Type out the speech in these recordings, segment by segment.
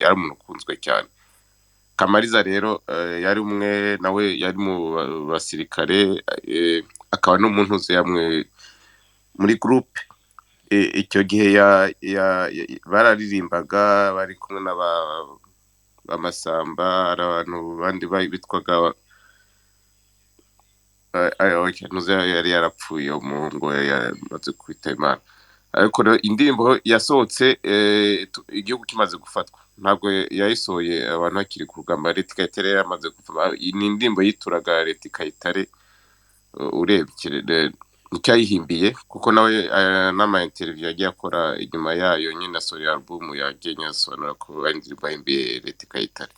yari umuntu ukunzwe cyane. Kamariza rero yari umwe nawe yari mu basirikare, akaba n'umuntu uzi yamwe muri groupe. Icyo gihe bararirimbaga bari kumwe n'amasamba, hari abantu bandi bitwaga ntuzi yari yarapfuye umuhungu yamaze kwita Imana. Ariko rero indirimbo yasohotse igihugu kimaze gufatwa, ntabwo yayisohoye abantu bakiri ku rugamba. Leta Kayitare yamaze kuva, ni indirimbo yituraga Leta Kayitare. Urebye nicyo yayihimbiye, kuko nawe n'ama interview yagiye akora inyuma yayo nyine asohoye album yagiye asobanura ko ari indirimbo yahimbiye Leta Kayitare.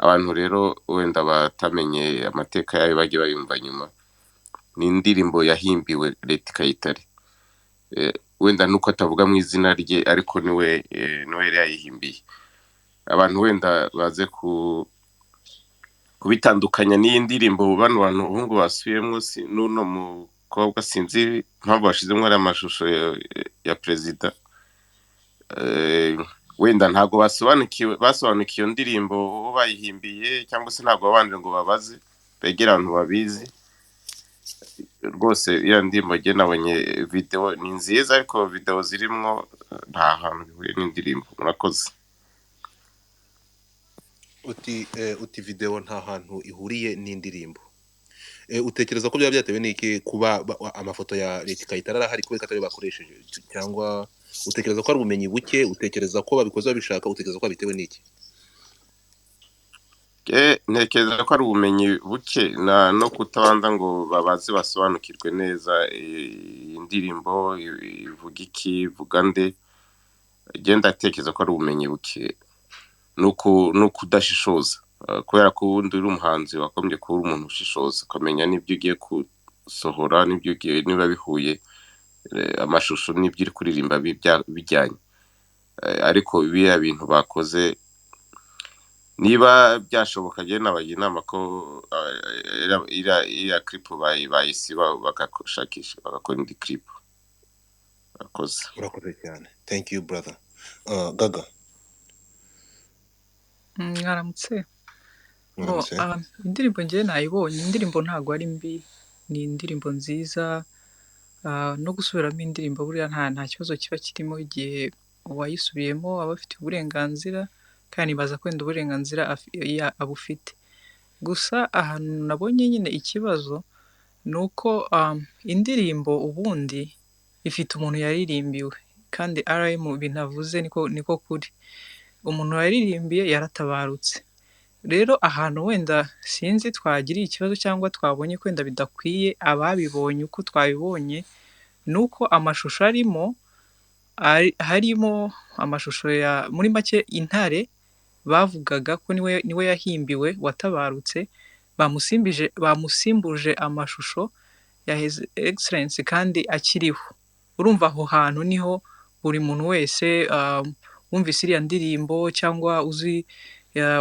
Abantu rero wenda batamenye amateka yayo bagiye bayumva nyuma, ni indirimbo yahimbiwe Leta Kayitare. Wenda nuko atavuga mu izina rye, ariko niwe yari yayihimbiye. Abantu wenda baze kubitandukanya n'iyi ndirimbo, bano bantu ubungu basubiyemo, n'uno mukobwa sinzi mpamvu bashizemo ari amashusho ya perezida. Wenda ntabwo basobanukiwe iyo ndirimbo uwo bayihimbiye, cyangwa se ntabwo babanje ngo babaze begera abantu babizi. Rwose iyo ndirimbo nge nabonye video ni nziza, ariko video zirimo nta hantu bihuye n'indirimbo. Murakoze. uti video nta hantu ihuriye n'indirimbo. Utekereza ko byaba byatewe n'iki kuba amafoto ya Leta Kayitare arahari kubera atari bakoresheje, cyangwa utekereza ko ari ubumenyi buke, utekereza ko babikoze babishaka, utekereza ko bitewe n'iki? Ntekereza ko ari ubumenyi buke no kutabanza ngo babaze basobanukirwe neza indirimbo ivuga iki, ivuga nde. Genda atekereza ko ari ubumenyi buke no kudashishoza, kubera ko ubundi uri umuhanzi wakombye kuba umuntu ushishoza, ukamenya n'ibyo ugiye gusohora, n'ibyo ugiye niba bihuye amashusho n'ibyo uri kuririmba bijyanye. Ariko biriya bintu bakoze, niba byashoboka je nabaye inama ko iriya clip bayisiba bagashakisha bagakora indi clip. Urakoze cyane. Thank you brother. Gaga. Mwaramutse. Indirimbo ngiye nayibonye, indirimbo ntago ari mbi, ni indirimbo nziza. No gusubiramo indirimbo buriya nta kibazo kiba kirimo igihe uwayisubiyemo aba afite uburenganzira, kandi nibaza ko wenda uburenganzira abufite. Gusa ahantu nabonye nyine ikibazo ni uko indirimbo ubundi ifite umuntu yaririmbiwe, kandi RM binavuze niko kuri. Umuntu yaririmbiye yaratabarutse. Rero ahantu wenda sinzi twagiriye ikibazo cyangwa twabonye ko wenda bidakwiye ababibonye uko twabibonye, nuko amashusho harimo amashusho ya muri make Intare bavugaga ko niwe yahimbiwe watabarutse, bamusimbuje amashusho ya His Excellency kandi akiriho. Urumva aho hantu niho buri muntu wese wumvise iriya ndirimbo cyangwa uzi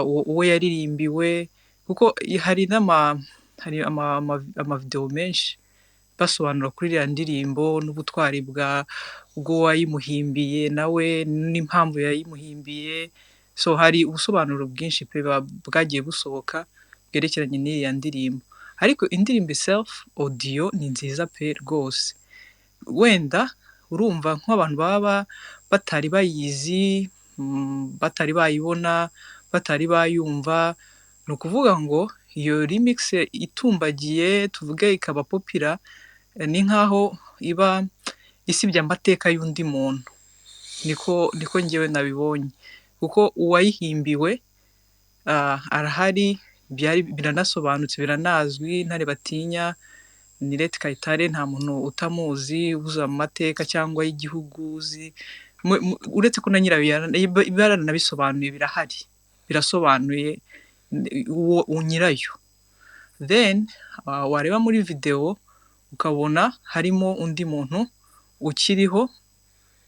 uwo yaririmbiwe, kuko hari amavideo menshi basobanura kuri iriya ndirimbo n'ubutwari bw'uwayimuhimbiye nawe n'impamvu yayimuhimbiye. So hari ubusobanuro bwinshi pe bwagiye busohoka bwerekeranye n'iriya ndirimbo. Ariko indirimbo itself audio ni nziza pe rwose. Wenda urumva nk'abantu baba batari bayizi, batari bayibona, batari bayumva, ni ukuvuga ngo iyo remix itumbagiye tuvuge ikaba popular, ni nkaho iba isibye amateka y'undi muntu. Niko njyewe nabibonye, kuko uwayihimbiwe arahari, biranasobanutse, biranazwi. Intare Batinya ni Leta Kayitare, nta muntu utamuzi uzi amateka cyangwa y'igihugu uzi, uretse ko na nyirayo baranabisobanuye, birahari, birasobanuye uwo nyirayo. Then wareba muri video ukabona harimo undi muntu ukiriho,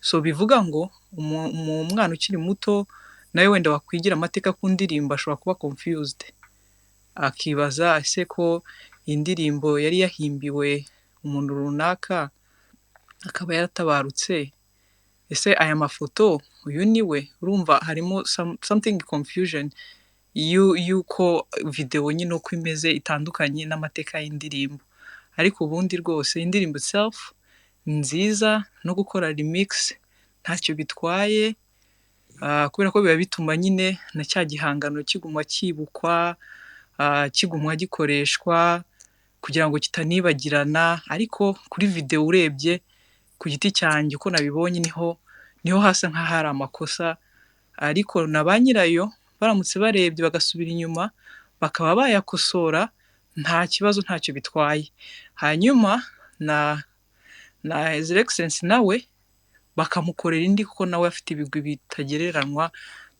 so bivuga ngo umwana ukiri muto nawe wenda wakwigira amateka ku ndirimbo ashobora kuba confused, akibaza ese ko indirimbo yari yahimbiwe umuntu runaka akaba yaratabarutse, ese aya mafoto uyu ni we, urumva harimo something confusion yuko video nyine uko imeze itandukanye n'amateka y'indirimbo. Ariko ubundi rwose indirimbo itself nziza, no gukora remix ntacyo bitwaye, kubera ko biba bituma nyine na cya gihangano kiguma kibukwa, kiguma gikoreshwa kugira ngo kitanibagirana. Ariko kuri video urebye ku giti cyanjye uko nabibonye niho hasa nk'aho hari amakosa, ariko na ba nyirayo baramutse barebye bagasubira inyuma bakaba bayakosora nta kibazo, ntacyo bitwaye. Hanyuma na His Excellency nawe bakamukorera indi, kuko nawe afite ibigwi bitagereranywa,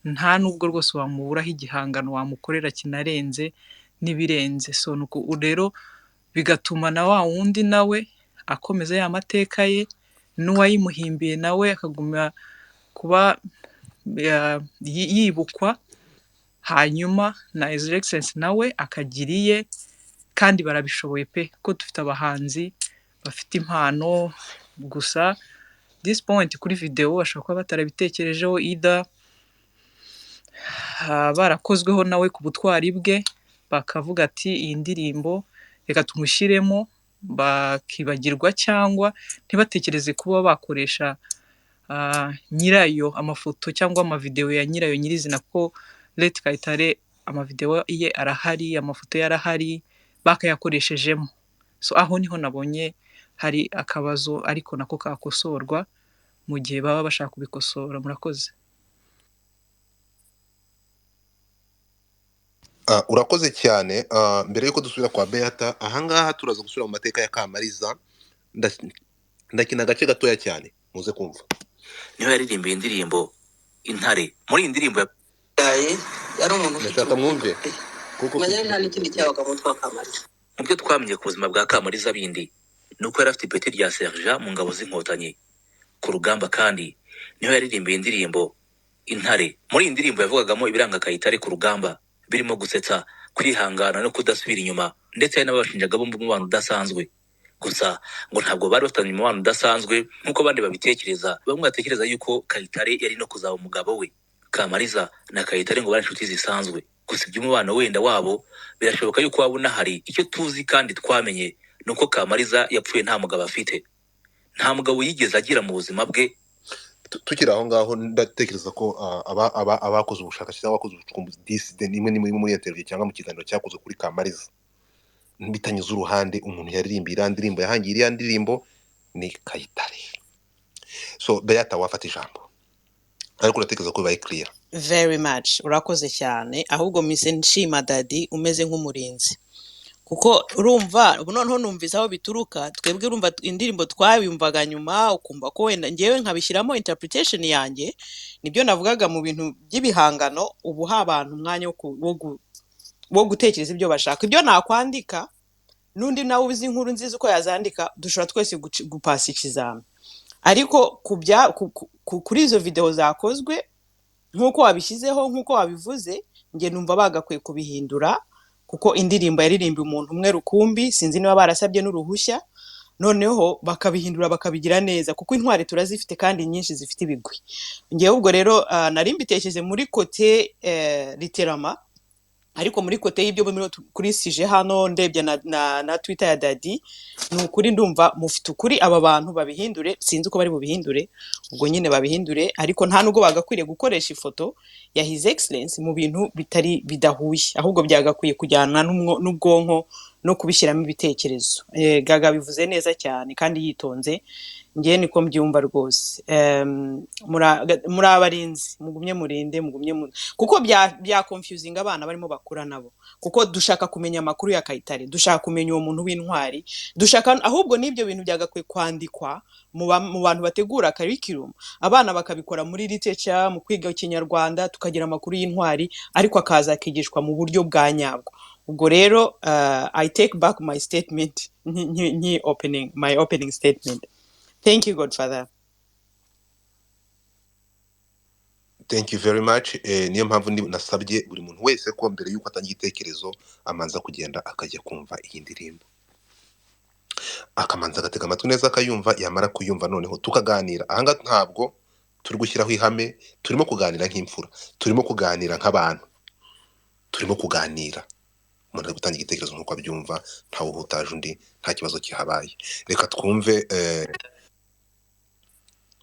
nta nubwo rwose wamuburaho igihangano wamukorera kinarenze n'ibirenze. So rero bigatuma na wa wundi nawe akomeza ya mateka ye, n'uwayimuhimbiye nawe akaguma kuba yibukwa, hanyuma na His Excellency nawe akagira iye, kandi barabishoboye pe, kuko dufite abahanzi bafite impano. Gusa this point kuri video bashobora kuba batarabitekerejeho, either barakozweho nawe ku butwari bwe, bakavuga ati iyi ndirimbo reka tumushyiremo, bakibagirwa cyangwa ntibatekereze kuba bakoresha nyirayo amafoto cyangwa amavideo ya nyirayo nyirizina, kuko Leti Kayitare amavideo ye arahari, amafoto ye arahari, bakayakoreshejemo. So aho niho nabonye hari akabazo, ariko nako kakosorwa mu gihe baba bashaka kubikosora. Murakoze. Urakoze cyane. Mbere yuko dusubira kwa Beata, ahangaha turaza gusubira mu mateka ya Kamariza. Ndakina agace gatoya cyane muze kumva. Niho yaririmbiye indirimbo Intare. Muri iyi ndirimbo yari umuntu ndashaka mwumve kuko nta n'ikindi cyabaga mu twa Kamariza. Mu byo twamenye ku buzima bwa Kamariza bindi nuko yari afite ipeti rya sergent mu ngabo z'inkotanyi ku rugamba, kandi niho yaririmbiye indirimbo Intare. Muri iyi ndirimbo yavugagamo ibiranga Kayitare ku rugamba, birimo gusetsa, kwihangana no kudasubira inyuma, ndetse n'abashinjaga bombi umubano udasanzwe. Gusa ngo ntabwo bari bafitanye umubano udasanzwe nk'uko abandi babitekereza. Bamwe batekereza yuko Kayitare yari no kuzaba umugabo we. Kamariza na Kayitare ngo bari inshuti zisanzwe. Gusa iby'umubano wenda wabo birashoboka yuko waba unahari. Icyo tuzi kandi twamenye nuko Kamariza yapfuye nta mugabo afite, nta mugabo yigeze agira mu buzima bwe. Tukiri aho ngaho ndatekereza ko abakoze ubushakashatsi cyangwa abakoze ubucukumbuzi nimwe muri interview cyangwa mu kiganiro cyakozwe kuri Kamariza, bitanyuze uruhande umuntu yaririmbiye iriya ndirimbo, yahangiye iriya ndirimbo ni Kayitare. So Beata wafata ijambo, ariko uratekereza ko bibaye clear? Very much. Urakoze cyane, ahubwo mise nshima Daddy umeze nk'umurinzi, kuko urumva noneho numvise aho bituruka. Twebwe urumva indirimbo twayumvaga nyuma, ukumva ko wenda ngewe nkabishyiramo interpretation yanjye, nibyo navugaga mu bintu by'ibihangano. Ubu ha abantu umwanya wo gutekereza ibyo bashaka, ibyo nakwandika n'undi nawe uzi inkuru nziza uko yazandika, dushobora twese gupasa ikizami. Ariko kuri izo video zakozwe nk'uko wabishyizeho, nk'uko wabivuze, nge numva bagakwiye kubihindura, kuko indirimbo yaririmba umuntu umwe rukumbi. Sinzi niba barasabye n'uruhushya, noneho bakabihindura bakabigira neza, kuko intwari turazifite kandi nyinshi zifite ibigwi. Ngewe ubwo rero nari mbitekereje muri kote literama, ariko muri kote y'ibyo kuri sije hano ndebye na Twitter ya Daddy, ni ukuri ndumva mufite ukuri. Aba bantu babihindure, sinzi uko bari bubihindure, ubwo nyine babihindure. Ariko nta nubwo bagakwiriye gukoresha ifoto ya His Excellency mu bintu bidahuye, ahubwo byagakwiye kujyana n'ubwonko no kubishyiramo ibitekerezo. Gaga bivuze neza cyane kandi yitonze, ngiye niko mbyumva rwose. Muri abarinzi mugumye murinde, kuko bya confusing abana barimo bakura nabo, kuko dushaka kumenya amakuru ya Kayitare, dushaka kumenya uwo muntu w'intwari, dushaka ahubwo n'ibyo bintu byagakwiye kwandikwa mu bantu bategura curriculum, abana bakabikora muri literature, mu kwiga Ikinyarwanda, tukagira amakuru y'intwari, ariko akaza akigishwa mu buryo bwa nyabwo. Ubwo rero I take back my statement, my opening statement. Thank you, Godfather. Thank you very much. Niyo mpamvu nasabye buri muntu wese ko mbere yuko atangira igitekerezo amanza kugenda akajya kumva iyi ndirimbo, akamanza agatega amatwi neza akayumva, yamara kuyumva noneho tukaganira. Ahanga ntabwo turi gushyiraho ihame, turimo kuganira nk'imfura, turimo kuganira nk'abantu, turimo kuganira, umuntu ari gutanga igitekerezo nk'uko abyumva, ntawe uhutaje undi, nta kibazo kihabaye. Reka twumve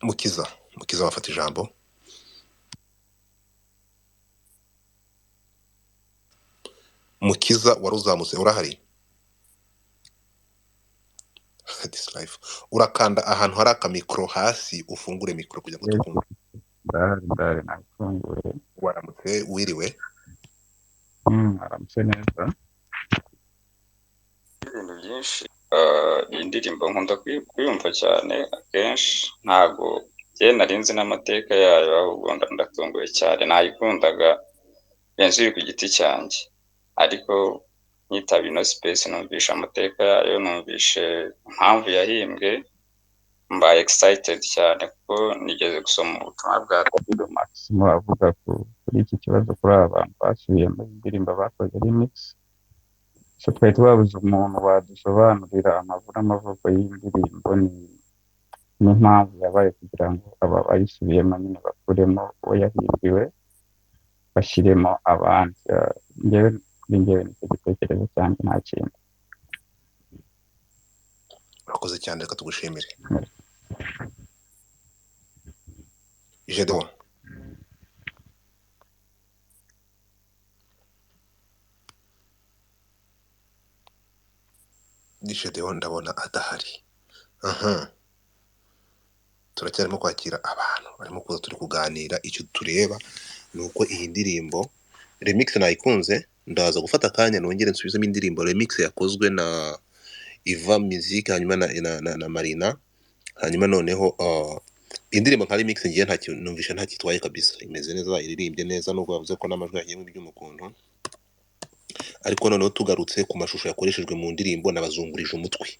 Mukiza wafata ijambo. Mukiza wari uzamutse, urahari? This life. Urakanda ahantu hari akamikoro hasi, ufungure mikoro kugira ngo tukumve. Ndari nafunguye. Waramutse, wiriwe? Aramutse neza. Ibintu byinshi indirimbo nkunda kuyumva cyane, akenshi ntago njye narinzi n'amateka yayo, ahubwo ndatunguye cyane, nayikundaga benshi ku giti cyanjye, ariko nyitaba ino space numvisha amateka yayo, numvishe impamvu yahimbwe, mbaye excited cyane kuko nigeze gusoma ubutumwa bwa Davido Maximo avuga kuri iki kibazo, kuri aba bantu basubiye mu ndirimbo bakoze remix. So twari tubabuze umuntu wadusobanurira amavuna amavuko y'indirimbo n'impamvu yabaye, kugira ngo aba bayisubiyemo nyine bakuremo uwo yahimbiwe bashyiremo abandi. Njyewe nicyo gitekerezo cyanjye, nta kindi. Urakoze cyane, reka tugushimire. Jedon. Jedon ndabona adahari. Turacyarimo kwakira abantu barimo kuza, turi kuganira. Icyo tureba ni uko iyi ndirimbo remix nayikunze, ndaza gufata akanya nongere nsubizemo indirimbo remix yakozwe na Yvan Muzika hanyuma na Marina, hanyuma noneho indirimbo nka remix ngiye numvisha nta kitwaye kabisa, imeze neza, iririmbye neza, nubwo bavuze ko n'amajwi yagiye mu by'umukuntu, ariko noneho tugarutse ku mashusho yakoreshejwe mu ndirimbo, nabazungurije umutwe.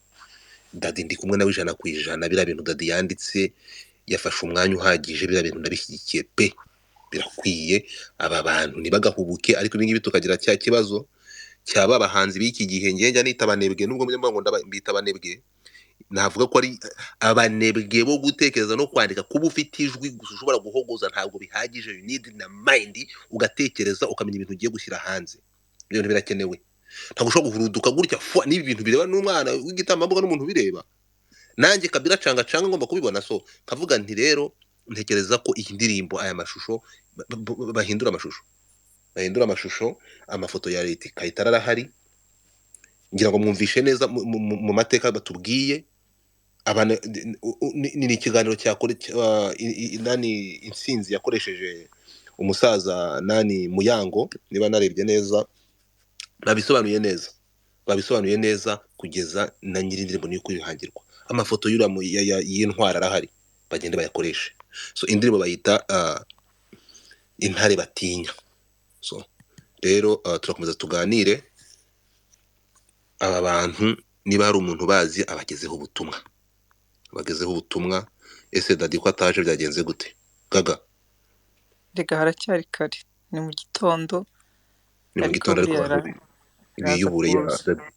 Dadi ndi kumwe nawe 100%, biriya bintu Dadi yanditse yafashe umwanya uhagije, biriya bintu ndabishyigikiye pe, birakwiye. Aba bantu ntibagahubuke, ariko ibi ngibi tukagira cya kibazo cyaba abahanzi b'iki gihe, njya nita abanebwe, nubwo mvuga ngo mbita abanebwe, navuga ko ari abanebwe bo gutekereza no kwandika. Kuba ufite ijwi gusa ushobora guhogoza ntabwo bihagije, you need na mind, ugatekereza ukamenya ibintu ugiye gushyira hanze. Ibyo bintu birakenewe, ntabwo ushobora guhuruduka gutya n'ibi bintu bireba n'umwana w'igitambambuga n'umuntu bireba. Nanjye kabira canga ngomba kubibona, so kavuga nti rero ntekereza ko iyi ndirimbo, aya mashusho bahindura amashusho, amafoto ya leta kayitara arahari, ngira ngo mwumvishe neza mu mateka batubwiye. Ni ikiganiro cyakore Intsinzi yakoresheje umusaza Muyango, niba narebye neza, babisobanuye neza kugeza na nyirindirimbo niyo kwihangirwa. Amafoto y'intwara arahari, bagende bayakoreshe. So indirimbo bayita Intare Batinya. So rero turakomeza tuganire. Aba bantu niba hari umuntu bazi, abagezeho ubutumwa. Ese Dadi ko ataje byagenze gute? Gaga, rega haracyari kare, ni mu gitondo, ariko biyubure.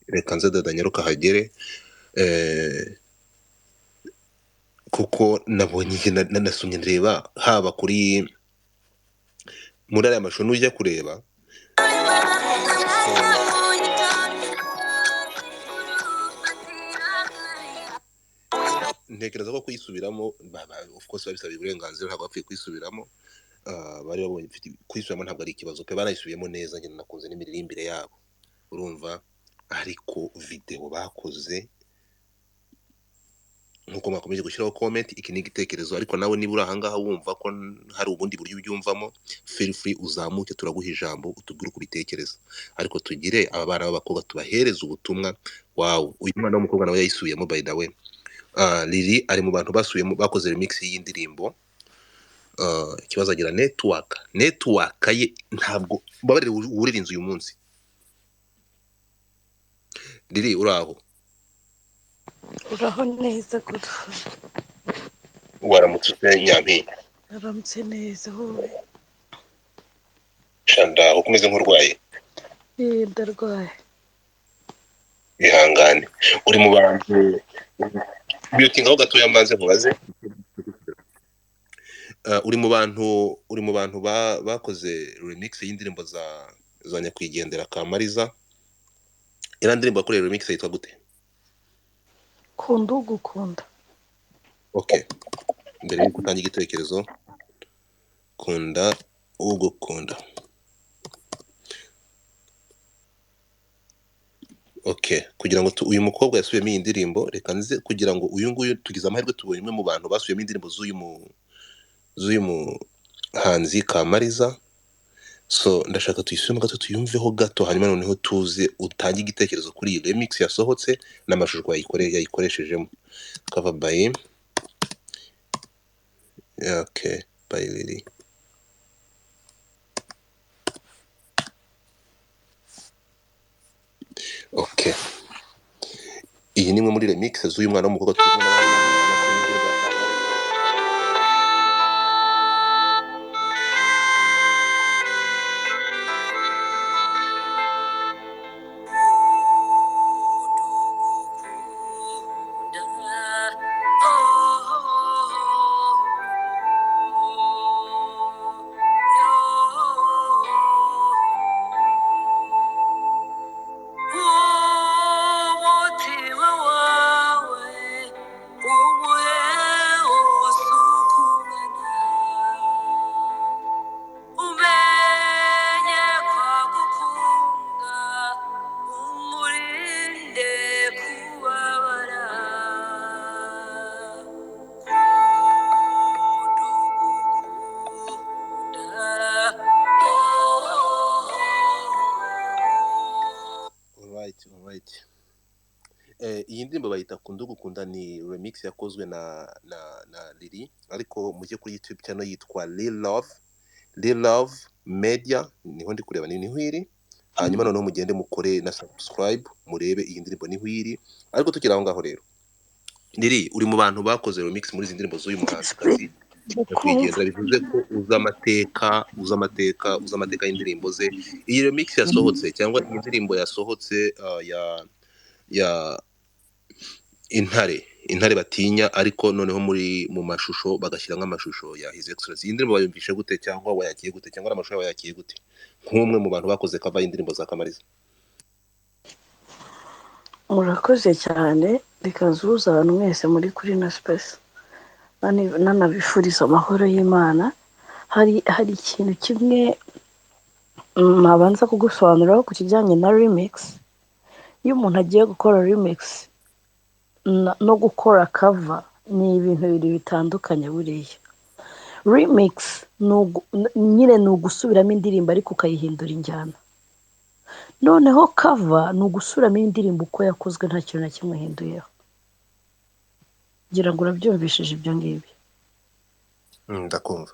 Reka nze Dada nyaruka hagere, kuko nabonye nanasomye ndeba haba muri aya mashusho nujya kureba, ntekereza ko kuyisubiramo of course babisabye uburenganzira, ntabwo bapfuye kuyisubiramo. Bari babonye kuyisubiramo ntabwo ari ikibazo pe, banayisubiyemo neza. Njye nakunze n'imiririmbire yabo, urumva. Ariko video bakoze, nkuko mwakomeje gushyiraho comment, iki ni igitekerezo, ariko nawe niba uri ahangaha wumva ko hari ubundi buryo ubyumvamo, feel free uzamuke, turaguha ijambo utubwire uko ubitekereza. Ariko tugire aba bana b'abakobwa tubahereza ubutumwa. Wow, uyu mwana w'umukobwa nawe yayisubiyemo by the way. Lili ari mu bantu basubiyemo, bakoze remix y'indirimbo. Ikibazo agira network ye ntabwo babarira wurira inzu uyu munsi. Lili uraho? Uraho neza gusa. Waramutse Nyampi? Aramutse neza wowe? Shanda ukomeze nk'urwaye? Ndarwaye. Ihangane. Uri mu bantu beauty ngaho gatoya mbanze mubaze. uri mu bantu bakoze remix y'indirimbo za nyakwigendera Kamariza. Iriya ndirimbo yakoreye remix yitwa gute? kunda ugukunda. Okay, mbere yuko utangira igitekerezo, kunda ugukunda. Okay, kugira ngo uyu mukobwa yasubiyemo iyi ndirimbo, reka nze kugira ngo uyu nguyu tugize amahirwe tubonye umwe mu bantu basubiyemo indirimbo z'uyu muhanzi Kamariza. So ndashaka tuyisubiremo gato tuyumveho gato, hanyuma noneho tuze utange igitekerezo kuri iyi remix yasohotse n'amashusho yayikoreshejemo. Cover by okay, by Lily. Okay, iyi ni imwe muri remix z'uyu mwana w'umukobwa tubona. Alright. Iyi ndirimbo bayita kunda ugukunda, ni remix yakozwe na Lily, ariko mujye kuri YouTube channel yitwa Lil Love Media, niho ndi kureba niho iri. Hanyuma noneho mugende mukore na subscribe murebe iyi ndirimbo niho iri. Ariko tukiri aho ngaho rero, Lily uri mu bantu bakoze remix muri izi ndirimbo z'uyu muhanzikazi nyakwigendera, bivuze ko uzi amateka y'indirimbo ze. Iyi remix yasohotse cyangwa iyi ndirimbo yasohotse ya intare batinya, ariko noneho mu mashusho bagashyira nk'amashusho ya His Excellency. Iyi ndirimbo wayumvishe gute, cyangwa wayakiye gute, cyangwa amashusho wayakiye gute nk'umwe mu bantu bakoze cover y'indirimbo za Kamariza? Murakoze cyane, reka nsuhuze abantu mwese muri kuri na space, nanabifuriza amahoro y'Imana. Hari ikintu kimwe nabanza kugusobanuriraho ku kijyanye na remix. Iyo umuntu agiye gukora remix no gukora cover ni ibintu bibiri bitandukanye. Buriya remix nyine ni ugusubiramo indirimbo ariko ukayihindura injyana, noneho cover ni ugusubiramo indirimbo uko yakozwe nta kintu na kimwe uhinduyeho. Ngira ngo urabyumvishije ibyo ngibyo. Ndakumva.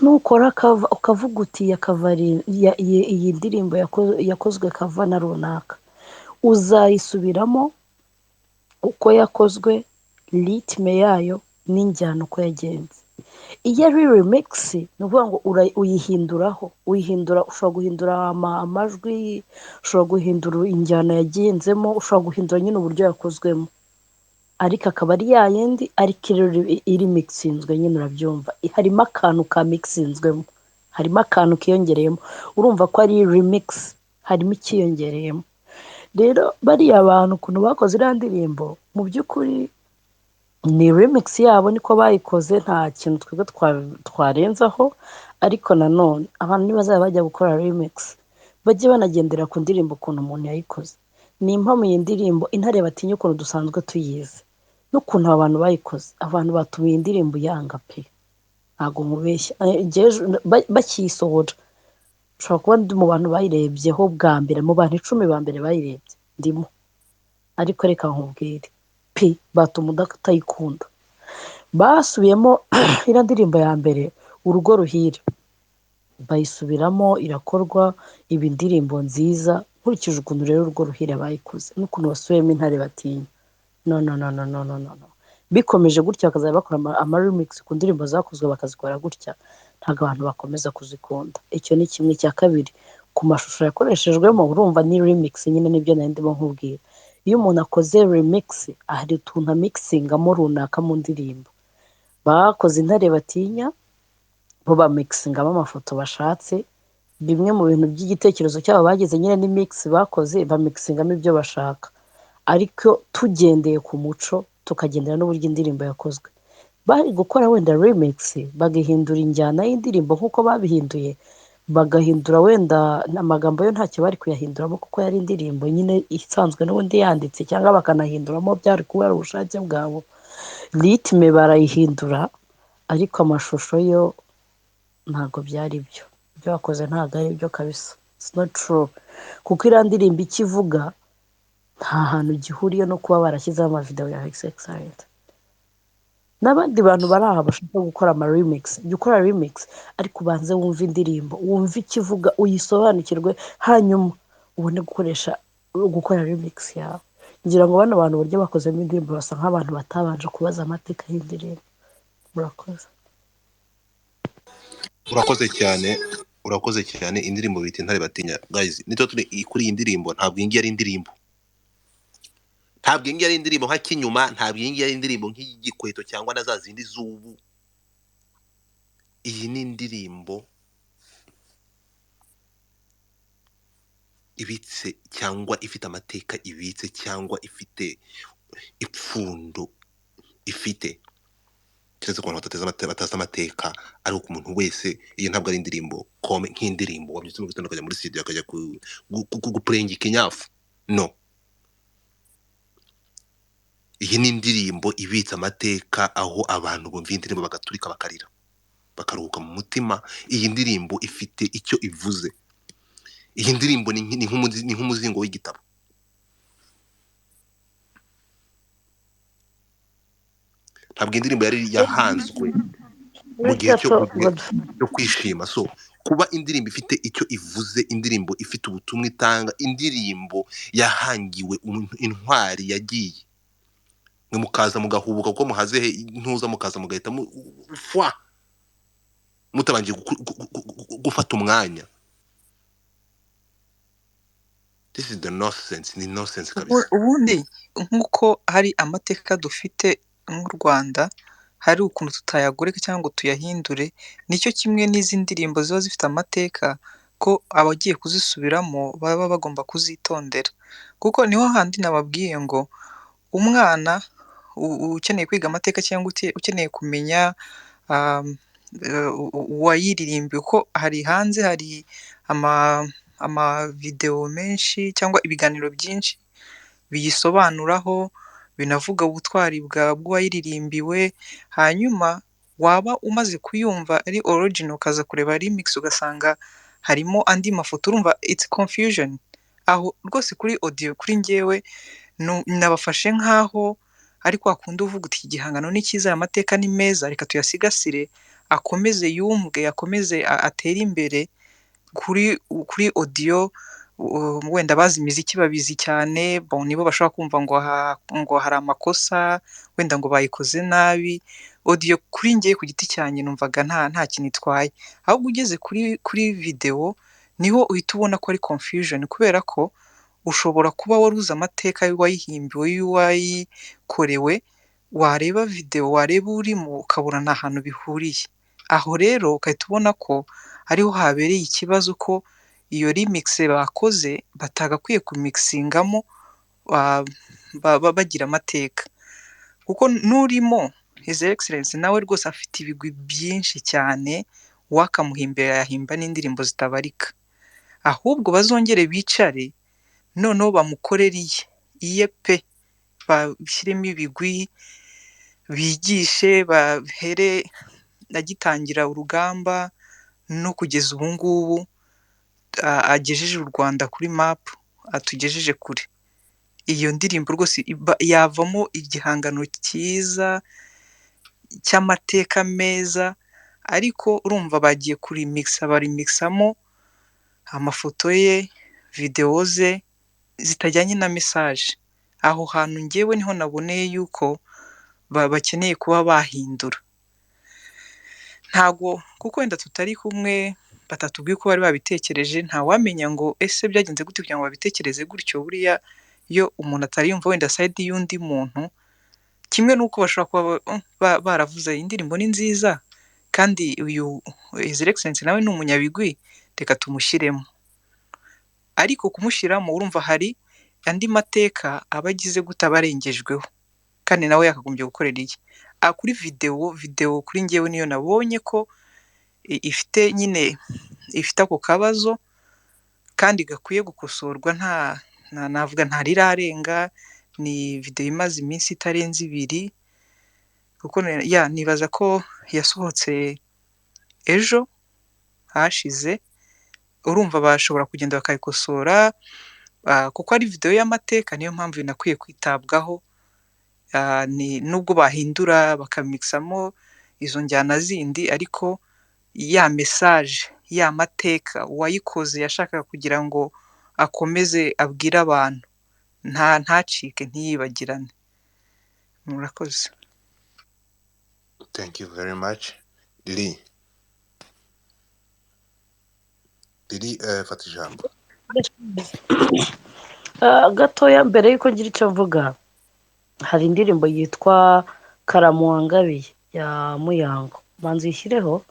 Nukora cover ukavuga uti ya cover iyi ndirimbo yakozwe cover na runaka, uzayisubiramo uko yakozwe, ritme yayo n'injyana uko yagenze. Iyo ari remix ni ukuvuga ngo uyihindura, ushobora guhindura amajwi, ushobora guhindura injyana yagenzemo, ushobora guhindura nyine uburyo yakozwemo, ariko akaba ari ya yindi, ariko iri mixinzwe nyine, urabyumva. Harimo akantu ka mixinzwemo, harimo akantu kiyongereyemo, urumva ko ari remix, harimo ikiyongereyemo. Rero bariya abantu ukuntu bakoze iriya ndirimbo, mu by'ukuri ni remix yabo, niko bayikoze, nta kintu twebwe twarenzaho. Ariko nanone abantu nibazaba bajya gukora remix, bajye banagendera ku ndirimbo ukuntu umuntu yayikoze. Ni impamvu iyi ndirimbo intare batinya ukuntu dusanzwe tuyizi, n'ukuntu abantu bayikoze, abantu batumiye indirimbo yanga pe, ntabwo mubeshya. Bakiyisohora ushobora kuba ndi mu bantu bayirebyeho bwa mbere, mu bantu 10 ba mbere bayirebye ndimo. Ariko reka nkubwire pe, batuma utayikunda. Basubiyemo iriya ndirimbo ya mbere urugo ruhire, bayisubiramo irakorwa ibi indirimbo nziza. Nkurikije ukuntu rero urugo ruhire bayikoze n'ukuntu basubiyemo intare batinya, no. Bikomeje gutya bakazajya bakora ama remix ku ndirimbo zakozwe bakazikora gutya, ntabwo abantu bakomeza kuzikunda. Icyo ni kimwe. Cya kabiri, ku mashusho yakoreshejwemo urumva ni remix nyine, nibyo nari ndimo nkubwira. Iyo umuntu akoze remix hari utuntu mixingamo runaka mu ndirimbo, bakoze intare batinya bo bamixingamo amafoto bashatse, bimwe mu bintu by'igitekerezo cyabo bagize nyine ni mix bakoze bamixingamo ibyo bashaka, ariko tugendeye ku muco tukagendera n'uburyo indirimbo yakozwe. Bari gukora wenda remix bagahindura injyana y'indirimbo nk'uko babihinduye, bagahindura wenda amagambo yo ntacyo bari kuyahinduramo kuko yari indirimbo nyine isanzwe n'ubundi yanditse, cyangwa bakanahinduramo byari kuba ari ubushake bwabo. Ritme barayihindura ariko amashusho yo ntabwo byari byo. Ibyo bakoze ntabwo ari byo kabisa. It's not true. Kuko iriya ndirimbo icyo ivuga nta hantu gihuriye no kuba barashyizeho amavideo ya excellent. N'abandi bantu bari aha bashaka gukora ama remix, jya ukora remix ariko ubanze wumve indirimbo, wumve ikivuga, uyisobanukirwe, hanyuma ubone gukora remix yawe. Ngira ngo bano bantu uburyo bakozemo indirimbo basa nk'abantu batabanje kubaza amateka y'indirimbo. Murakoze. urakoze cyane. Indirimbo bita intare batinya. Guys, nito turi kuri iyi ndirimbo, ntabwo iyi ngiyi ari indirimbo, ntabwo iyi ngiyi ari indirimbo nka Kinyuma, ntabwo iyi ngiyi ari indirimbo nk'igikweto cyangwa na za zindi z'ubu. Iyi ni indirimbo ibitse cyangwa ifite amateka ibitse cyangwa ifite ipfundo ifite, keretse ku bantu batazi amateka, ari ku muntu wese. Iyi ntabwo ari indirimbo kome nk'indirimbo wabyutse mu gitondo akajya muri studio akajya gupurengika ikinyafu, no. Iyi ni indirimbo ibitse amateka, aho abantu bumva indirimbo bagaturika bakarira bakaruhuka mu mutima. Iyi ndirimbo ifite icyo ivuze. Iyi ndirimbo ni nk'umuzingo w'igitabo. Ntabwo indirimbo yari yahanzwe mu gihe cyo kwishima. So kuba indirimbo ifite icyo ivuze, indirimbo ifite ubutumwa itanga, indirimbo yahangiwe intwari yagiye, mwe mukaza mugahubuka kuko muhaze ntuza, mukaza mugahita fwa mutabangiye gufata umwanya. This is the nonsense, ni nonsense kabisa. Ubundi nk'uko hari amateka dufite nk'u Rwanda, hari ukuntu tutayagoreka cyangwa ngo tuyahindure, nicyo kimwe n'izi ndirimbo ziba zifite amateka, ko abagiye kuzisubiramo baba bagomba kuzitondera. Kuko niho handi nababwiye ngo umwana ukeneye kwiga amateka cyangwa ukeneye kumenya uwayiririmbiye, uko hari hanze hari amavideo menshi cyangwa ibiganiro byinshi biyisobanuraho, binavuga ubutwari bw'uwayiririmbiwe. Hanyuma waba umaze kuyumva ari original ukaza kureba remix ugasanga harimo andi mafoto, urumva it's confusion. Aho rwose kuri audio kuri njyewe nabafashe nk'aho ariko akunda uvuga uti igihangano ni cyiza, amateka ni meza, reka tuyasigasire, akomeze yumvwe, akomeze atere imbere. Kuri audio wenda bazi imiziki babizi cyane, bon nibo bashobora kumva ngo hari amakosa, wenda ngo bayikoze nabi. Audio kuri njye ku giti cyanjye numvaga nta kintu itwaye, ahubwo ugeze kuri video niho uhita ubona ko ari confusion, kubera ko ushobora kuba waruzi amateka y'uwayihimbiwe y'uwayikorewe, wareba video wareba urimo ukabura nta hantu bihuriye. Aho rero ugahita ubona ko ariho habereye ikibazo, ko iyo remix bakoze batagakwiye kumixingamo bagira amateka. Kuko n'urimo His Excellence nawe rwose afite ibigwi byinshi cyane, wakamuhimbira yahimba n'indirimbo zitabarika. Ahubwo bazongere bicare noneho bamukorere iye pe, bashyiremo ibigwi, bigishe, bahere agitangira urugamba no kugeza ubu ngubu agejeje u Rwanda kuri map, atugejeje kure. Iyo ndirimbo rwose yavamo igihangano cyiza cy'amateka meza, ariko urumva bagiye barimixamo amafoto ye, video ze zitajyanye na message. Aho hantu njyewe niho naboneye yuko bakeneye kuba bahindura. Ntabwo kuko wenda tutari kumwe batatubwiye ko bari babitekereje, ntawamenya ngo ese byagenze gute kugira ngo babitekereze gutyo. Buriya iyo umuntu atari yumva wenda side y'undi muntu kimwe n'uko bashobora kuba baravuze indirimbo ni nziza kandi uyu His Excellency nawe ni umunyabigwi reka tumushyiremo, ariko kumushyiramo urumva hari andi mateka aba agize gute aba arengejweho kandi nawe yakagombye gukorera iki. Kuri videwo kuri njyewe niyo nabonye ko ifite nyine ifite ako kabazo kandi gakwiye gukosorwa, navuga ntarirarenga, ni videwo imaze iminsi itarenze 2 kuko nibaza ko yasohotse ejo hashize, urumva bashobora kugenda bakayikosora kuko ari videwo y'amateka, niyo mpamvu binakwiye kwitabwaho. Nubwo bahindura bakamixamo izo njyana zindi, ariko ya message ya mateka uwayikoze yashakaga kugira ngo akomeze abwire abantu ntacike ntiyibagirane. Murakoze. Thank you very much. Lili, fata ijambo. Gatoya mbere y'uko ngira icyo mvuga, hari indirimbo yitwa Karamuwangabiye ya Muyango, banza uyishyireho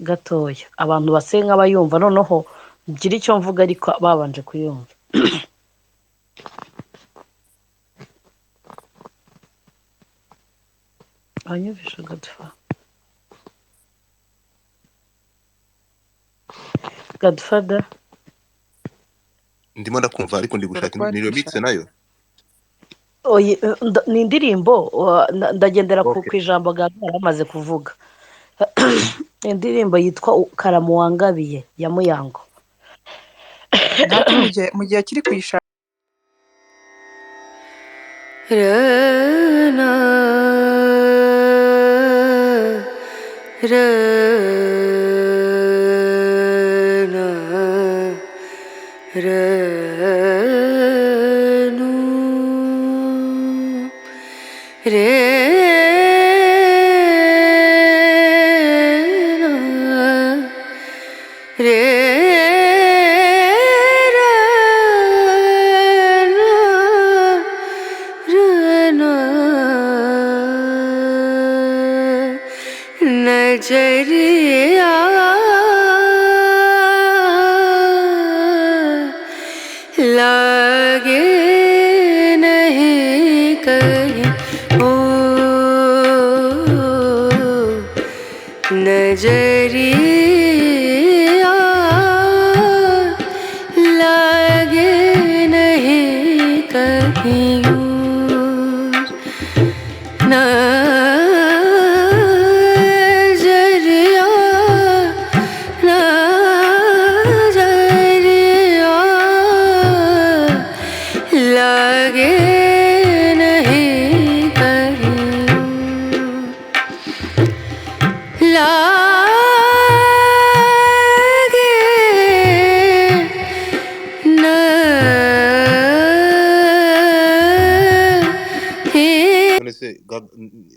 gatoya abantu base nk'abayumva, noneho ngira icyo mvuga ariko babanje kuyumva. Anyumvisha Godfather Ndimo ndakumva ariko ndi gushaka ni remix nayo. ni indirimbo ndagendera ku Okay. ijambo Gagara amaze kuvuga. Indirimbo yitwa Karamuwangabiye ya Muyango. Ntacyo mu gihe akiri kuyishaka.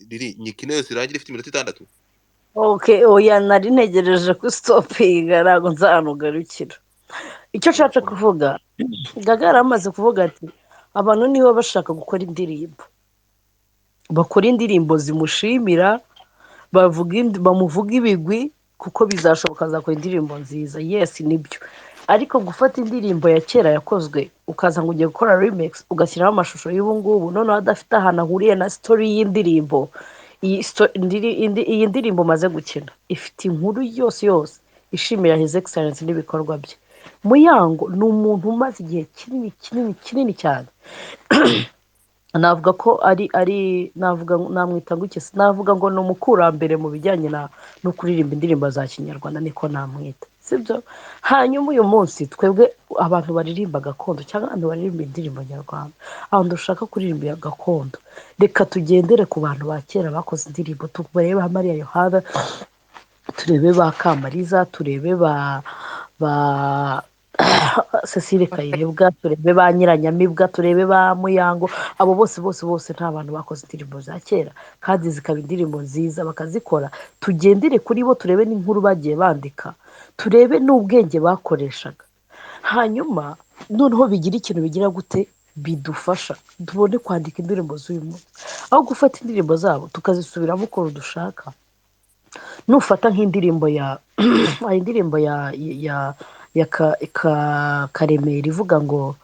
Lili, nyikino yose irangira ifite 6 minutes. Okay, oya nari ntegereje ku stopinga ntabwo nzanugarukira. Icyo nshatse kuvuga, Gagara amaze kuvuga ati abantu niba bashaka gukora indirimbo bakora indirimbo zimushimira, bamuvuga ibigwi kuko bizashoboka azakora indirimbo nziza. Yes, nibyo, ariko gufata indirimbo ya kera yakozwe ukaza ngo ugiye gukora remix ugashyiraho amashusho y'ubu ngubu, noneho adafite ahantu ahuriye na story y'indirimbo. Iyi ndirimbo maze gukina ifite inkuru yose ishimira His Excellency n'ibikorwa bye. Muyango ni umuntu umaze igihe kinini cyane. Navuga ko namwita ngo iki, navuga ngo ni umukurambere mu bijyanye no kuririmba indirimbo za kinyarwanda, niko namwita, sibyo? Hanyuma uyu munsi twebwe abantu baririmba gakondo cyangwa abantu baririmba indirimbo nyarwanda, abantu dushaka kuririmba gakondo, reka tugendere ku bantu ba kera bakoze indirimbo, turebe Mariya Yohana, turebe ba Kamariza, turebe ba Cecile Kayirebwa, turebe ba Nyiranyamibwa, turebe ba Muyango. Abo bose nta bantu bakoze indirimbo za kera kandi zikaba indirimbo nziza bakazikora. Tugendere kuri bo, turebe n'inkuru bagiye bandika, turebe n'ubwenge bakoreshaga, hanyuma noneho bigira ikintu bigira gute bidufasha tubone kwandika indirimbo z'uyu munsi aho gufata indirimbo zabo tukazisubiramo uko dushaka. Nufata nk'indirimbo ya indirimbo ya Karemera ivuga ngo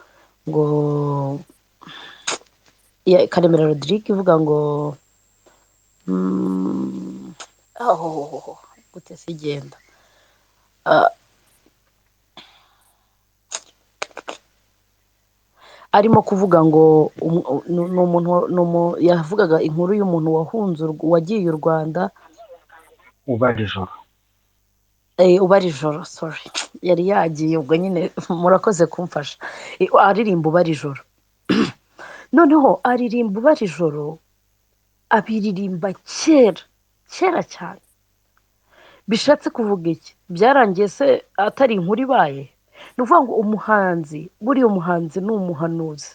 ya Karemera Rodrigue ivuga ngo gute sigenda arimo kuvuga ngo yavugaga inkuru y'umuntu wagiye u Rwanda ubara ijoro ubara ijoro sorry yari yagiye ubwo nyine murakoze kumfasha aririmba ubara ijoro noneho aririmba ubara ijoro abiririmba kera cyane bishatse kuvuga iki byarangiye se atari inkuru ibaye ni ukuvuga ngo buriya umuhanzi ni umuhanuzi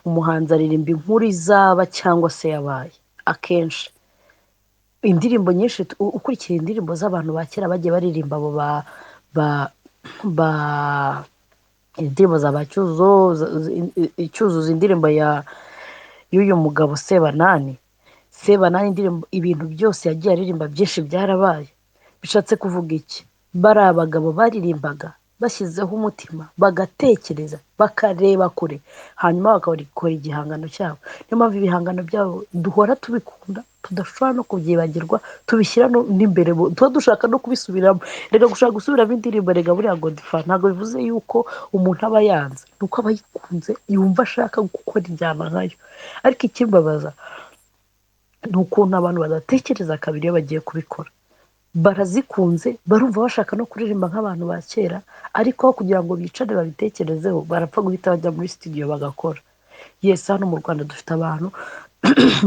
umuhanzi aririmba inkuru izaba cyangwa se yabaye akenshi indirimbo nyinshi ukurikiye indirimbo z'abantu ba kera bagiye baririmba abo ba indirimbo za ba Cyuzuzo indirimbo y'uyu mugabo Sebanani indirimbo ibintu byose yagiye aririmba byinshi byarabaye bishatse kuvuga iki bari abagabo baririmbaga bashyizeho umutima bagatekereza bakareba kure hanyuma bakakora igihangano cyabo. Niyo mpamvu ibihangano byabo duhora tubikunda tudashobora no kubyibagirwa tubishyira n'imbere tuba dushaka no kubisubiramo. Reka gushaka gusubiramo indirimbo rega buriya Godfather ntabwo bivuze yuko umuntu aba yanze nuko aba yikunze yumva ashaka gukora injyana nkayo. Ariko ikimbabaza ni ukuntu abantu badatekereza kabiri iyo bagiye kubikora barazikunze barumva bashaka no kuririmba nk'abantu ba kera ariko aho kugira ngo bicare babitekerezeho barapfa guhita bajya muri studio bagakora. Yes hano mu Rwanda dufite abantu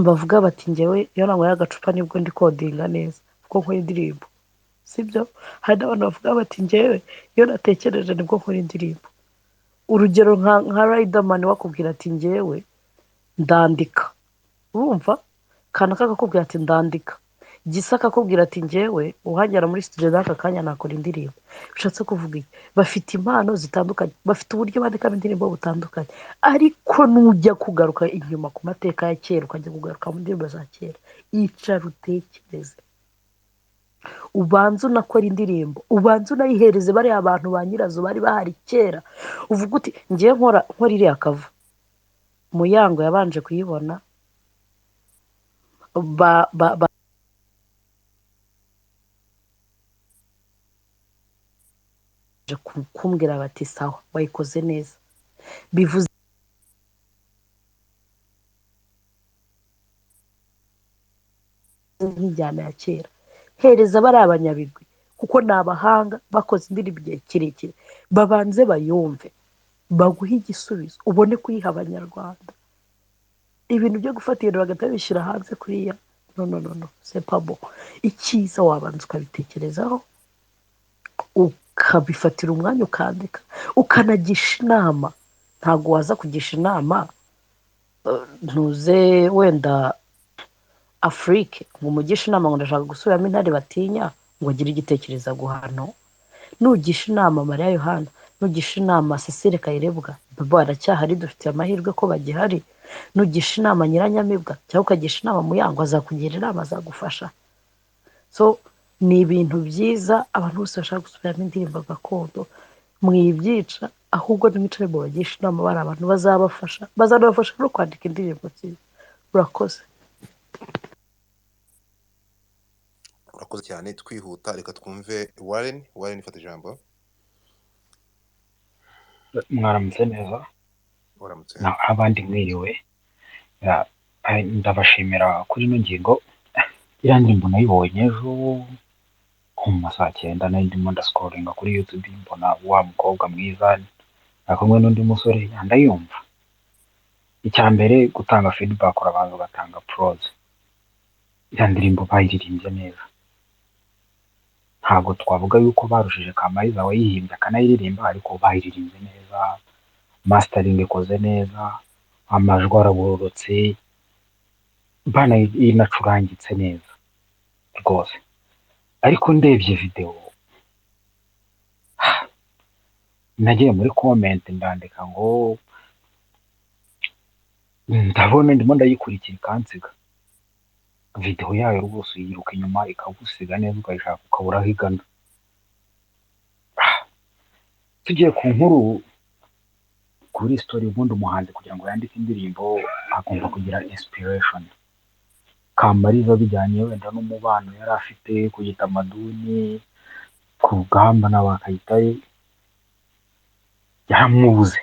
bavuga bati njyewe iyo nanyweye agacupa nibwo ndi kodinga neza kuko nkora indirimbo sibyo. Hari n'abantu bavuga bati njyewe iyo natekereje nibwo nkora indirimbo. Urugero nka Riderman wakubwira ati njyewe ndandika urumva kana kakakubwira ati ndandika Gisa akakubwira ati njyewe uhagera muri studio n'aka kanya nakora indirimbo. Bishatse kuvuga iki bafite impano zitandukanye bafite uburyo bandikamo indirimbo butandukanye ariko nujya kugaruka inyuma ku mateka ya kera ukajya kugaruka mu ndirimbo za kera icara utekereze ubanza unakora indirimbo ubanza unayihereze bariya abantu ba nyirazo bari bahari kera uvuga uti ngiye nkora iriya kava Muyango yabanje kuyibona kumbwira bati sawa wayikoze neza bivuze nk'injyana ya kera hereza bari abanyabigwi kuko ni abahanga bakoze indirimbo igihe kirekire babanze bayumve baguhe igisubizo ubone kuyiha abanyarwanda. Ibintu byo gufata ibintu bagahita bishyira hanze kuriya no c'est pas bon. Icyiza wabanza ukabitekerezaho ukabifatira umwanya ukandika ukanagisha inama. Ntabwo waza kugisha inama ntuze wenda Afrique ngo umugisha inama ngo ndashaka gusubiramo Intare Batinya ngo agire igitekerezo guhano. Nugisha inama Mariya Yohana nugisha inama Cecile Kayirebwa baba baracyahari dufite amahirwe ko bagihari. Nugisha inama Nyiranyamibwa cyangwa ukagisha inama Muyango azakugira inama azagufasha. So ni ibintu byiza abantu bose bashaka gusubiramo indirimbo gakondo mwibyica ahubwo n'imicare mu bagisha inama bari abantu bazanabafasha no kwandika indirimbo nziza. Urakoze cyane twihuta reka twumve Warren ifata ijambo. mwaramutse neza Waramutse abandi mwiriwe ndabashimira kuri ino ngingo iriya ndirimbo nayibonye ejo nko mu ma saa 9 nari ndimo ndascrollinga kuri YouTube mbona wa mukobwa mwiza ari kumwe n'undi musore ndayumva. Icya mbere gutanga feedback urabanza ugatanga pros. Iriya ndirimbo bayiririmbye neza ntabwo twavuga yuko barushije Kamariza wayihimbye akanayiririmba ariko bayiririmbye neza mastering ikoze neza amajwi araburutse bana inacurangitse neza rwose. Ariko ndebye video nagiye muri comment ndandika ngo ndabona ndimo ndayikurikira ikansiga, video yayo rwose yiruka inyuma ikagusiga neza ukayishaka ukabura aho igana. Tugiye ku nkuru kuri story, ubundi umuhanzi kugira ngo yandike indirimbo agomba kugira inspiration. Kamariza bijyanye wenda n'umubano yari afite ku gitamaduni, ku rugamba n'abakayitaye yamubuze,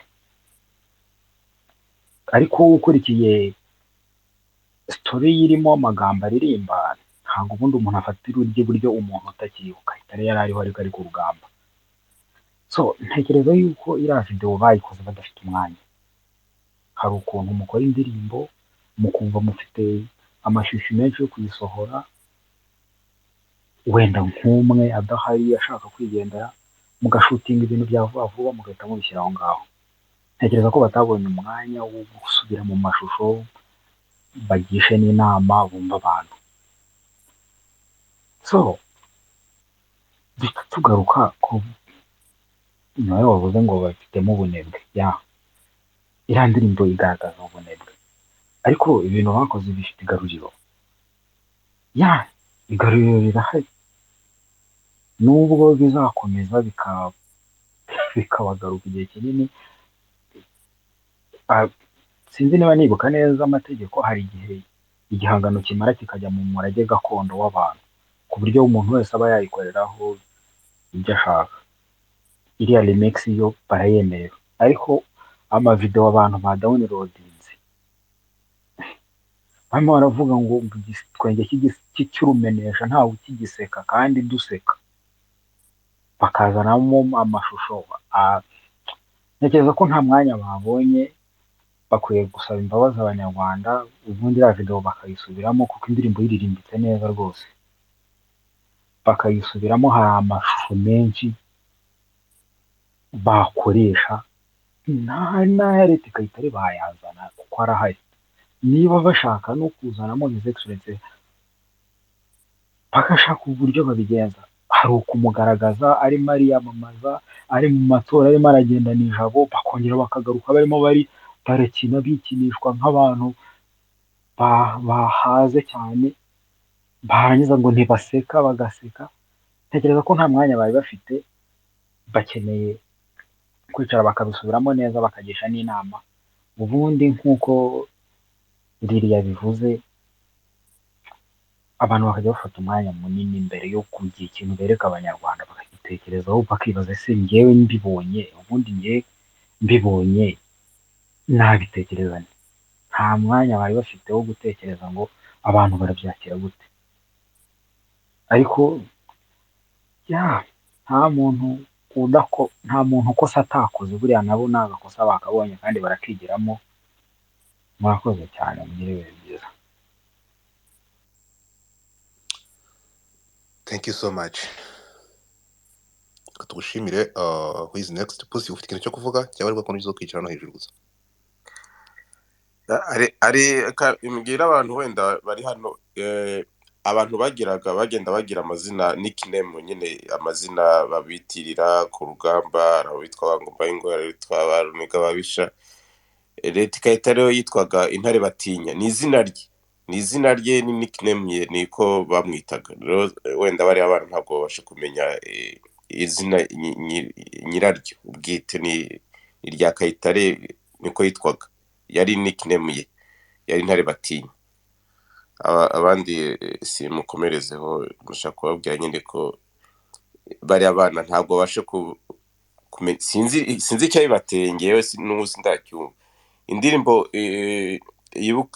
ariko ukurikiye story irimo amagambo aririmba ntabwo ubundi umuntu afatira urye buryo umuntu utakibuka itari yari ariho ariko ari ku rugamba. So ntekereza yuko iriya video bayikoze badafite umwanya. Hari ukuntu mukora indirimbo mukumva mufite amashusho menshi yo kuyisohora, wenda nk'umwe adahari ashaka kwigendera, mugashutinga ibintu bya vuba vuba mugahita mubishyira aho ngaho. Ntekereza ko batabonye umwanya wo gusubira mu mashusho bagishe n'inama bumva abantu. So duhita tugaruka ku nawe wavuze ngo bafitemo ubunebwe. Iriya ndirimbo igaragaza ubunebwe, ariko ibintu bakoze bifite igaruriro. Igaruriro rirahari, nubwo bizakomeza bikabagaruka igihe kinini. Sinzi niba nibuka neza amategeko, hari igihe igihangano kimara kikajya mu murage gakondo w'abantu, ku buryo umuntu wese aba yayikoreraho ibyo ashaka. Iriya remix yo barayemerera, ariko amavideo abantu ba downloadinze barimo baravuga ngo twenge cy'urumenesha ntawe ukigiseka kandi duseka, bakazanamo amashusho. Ntekereza ko nta mwanya babonye, bakwiye gusaba imbabazi abanyarwanda, ubundi iriya video bakayisubiramo kuko indirimbo yiririmbitse neza rwose, bakayisubiramo. Hari amashusho menshi bakoresha n'aya leta ikayitari bayazana kuko arahari. Niba bashaka no kuzanamo his excellence bagashaka uburyo babigenza, hari ukumugaragaza arimo ariyamamaza, ari mu matora arimo aragenda nijabo, bakongera bakagaruka barimo barakina bikinishwa nk'abantu bahaze cyane, barangiza ngo ntibaseka bagaseka. Ntekereza ko nta mwanya bari bafite, bakeneye kwicara bakabisubiramo neza bakagisha n'inama, ubundi nk'uko ririya bivuze abantu bakajya bafata umwanya munini mbere yo kugira ikintu bereka abanyarwanda, bakagitekerezaho bakibaza ese njyewe mbibonye, ubundi njye mbibonye nabitekereza nte? Nta mwanya bari bafite wo gutekereza ngo abantu barabyakira gute. Ariko nta muntu ukosa atakoze, buriya nabo ni agakosa bakabonye kandi barakigiramo. Murakoze cyane, mugire ibihe byiza. Thank you so much. Tugushimire. Who is next? Pussy, ufite ikintu cyo kuvuga cyangwa ariko kuntu kwicara no hejuru gusa? imbwira abantu wenda bari hano, abantu bagenda bagira amazina nickname, nyine amazina babitirira ku rugamba, abitwa ngo bayingora, bitwa baruniga babisha. Leta ikahita rero yitwaga Intare Batinya, ni izina rye ni nickname ye, niko bamwitaga. Rero wenda bari abantu ntabwo babasha kumenya izina nyiraryo ubwite ni irya Kayitare, niko yitwaga, yari nickname ye, yari Intare Batinya. Abandi simukomerezeho, mushaka kubabwira nyine ko bari abana ntabwo babasha sinzi icyabibateye, ngewe n'ubu sindacyumva. Indirimbo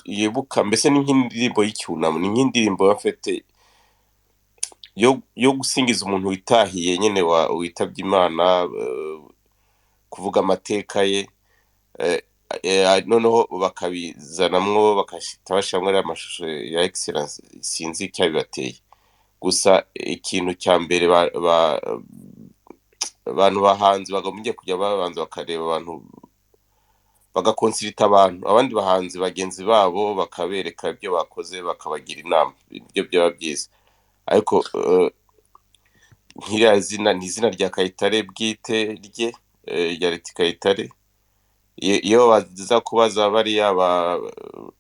yibuka mbese ni nk'indirimbo y'icyunamo, ni nk'indirimbo bafite yo gusingiza umuntu witahiye, nyine witabye Imana, kuvuga amateka ye, noneho bakabizanamwo bakashita bashyiramo ariya mashusho ya excellence. Sinzi icyabibateye, gusa ikintu cya mbere abantu bahanzi bagombye kujya babanza bakareba abantu, bagakonsirita abandi bahanzi bagenzi babo, bakabereka ibyo bakoze, bakabagira inama, ibyo byaba byiza. Ariko nk'iriya zina ni izina rya Kayitare bwite rye, ya Leti Kayitare iyo baza kubaza bariya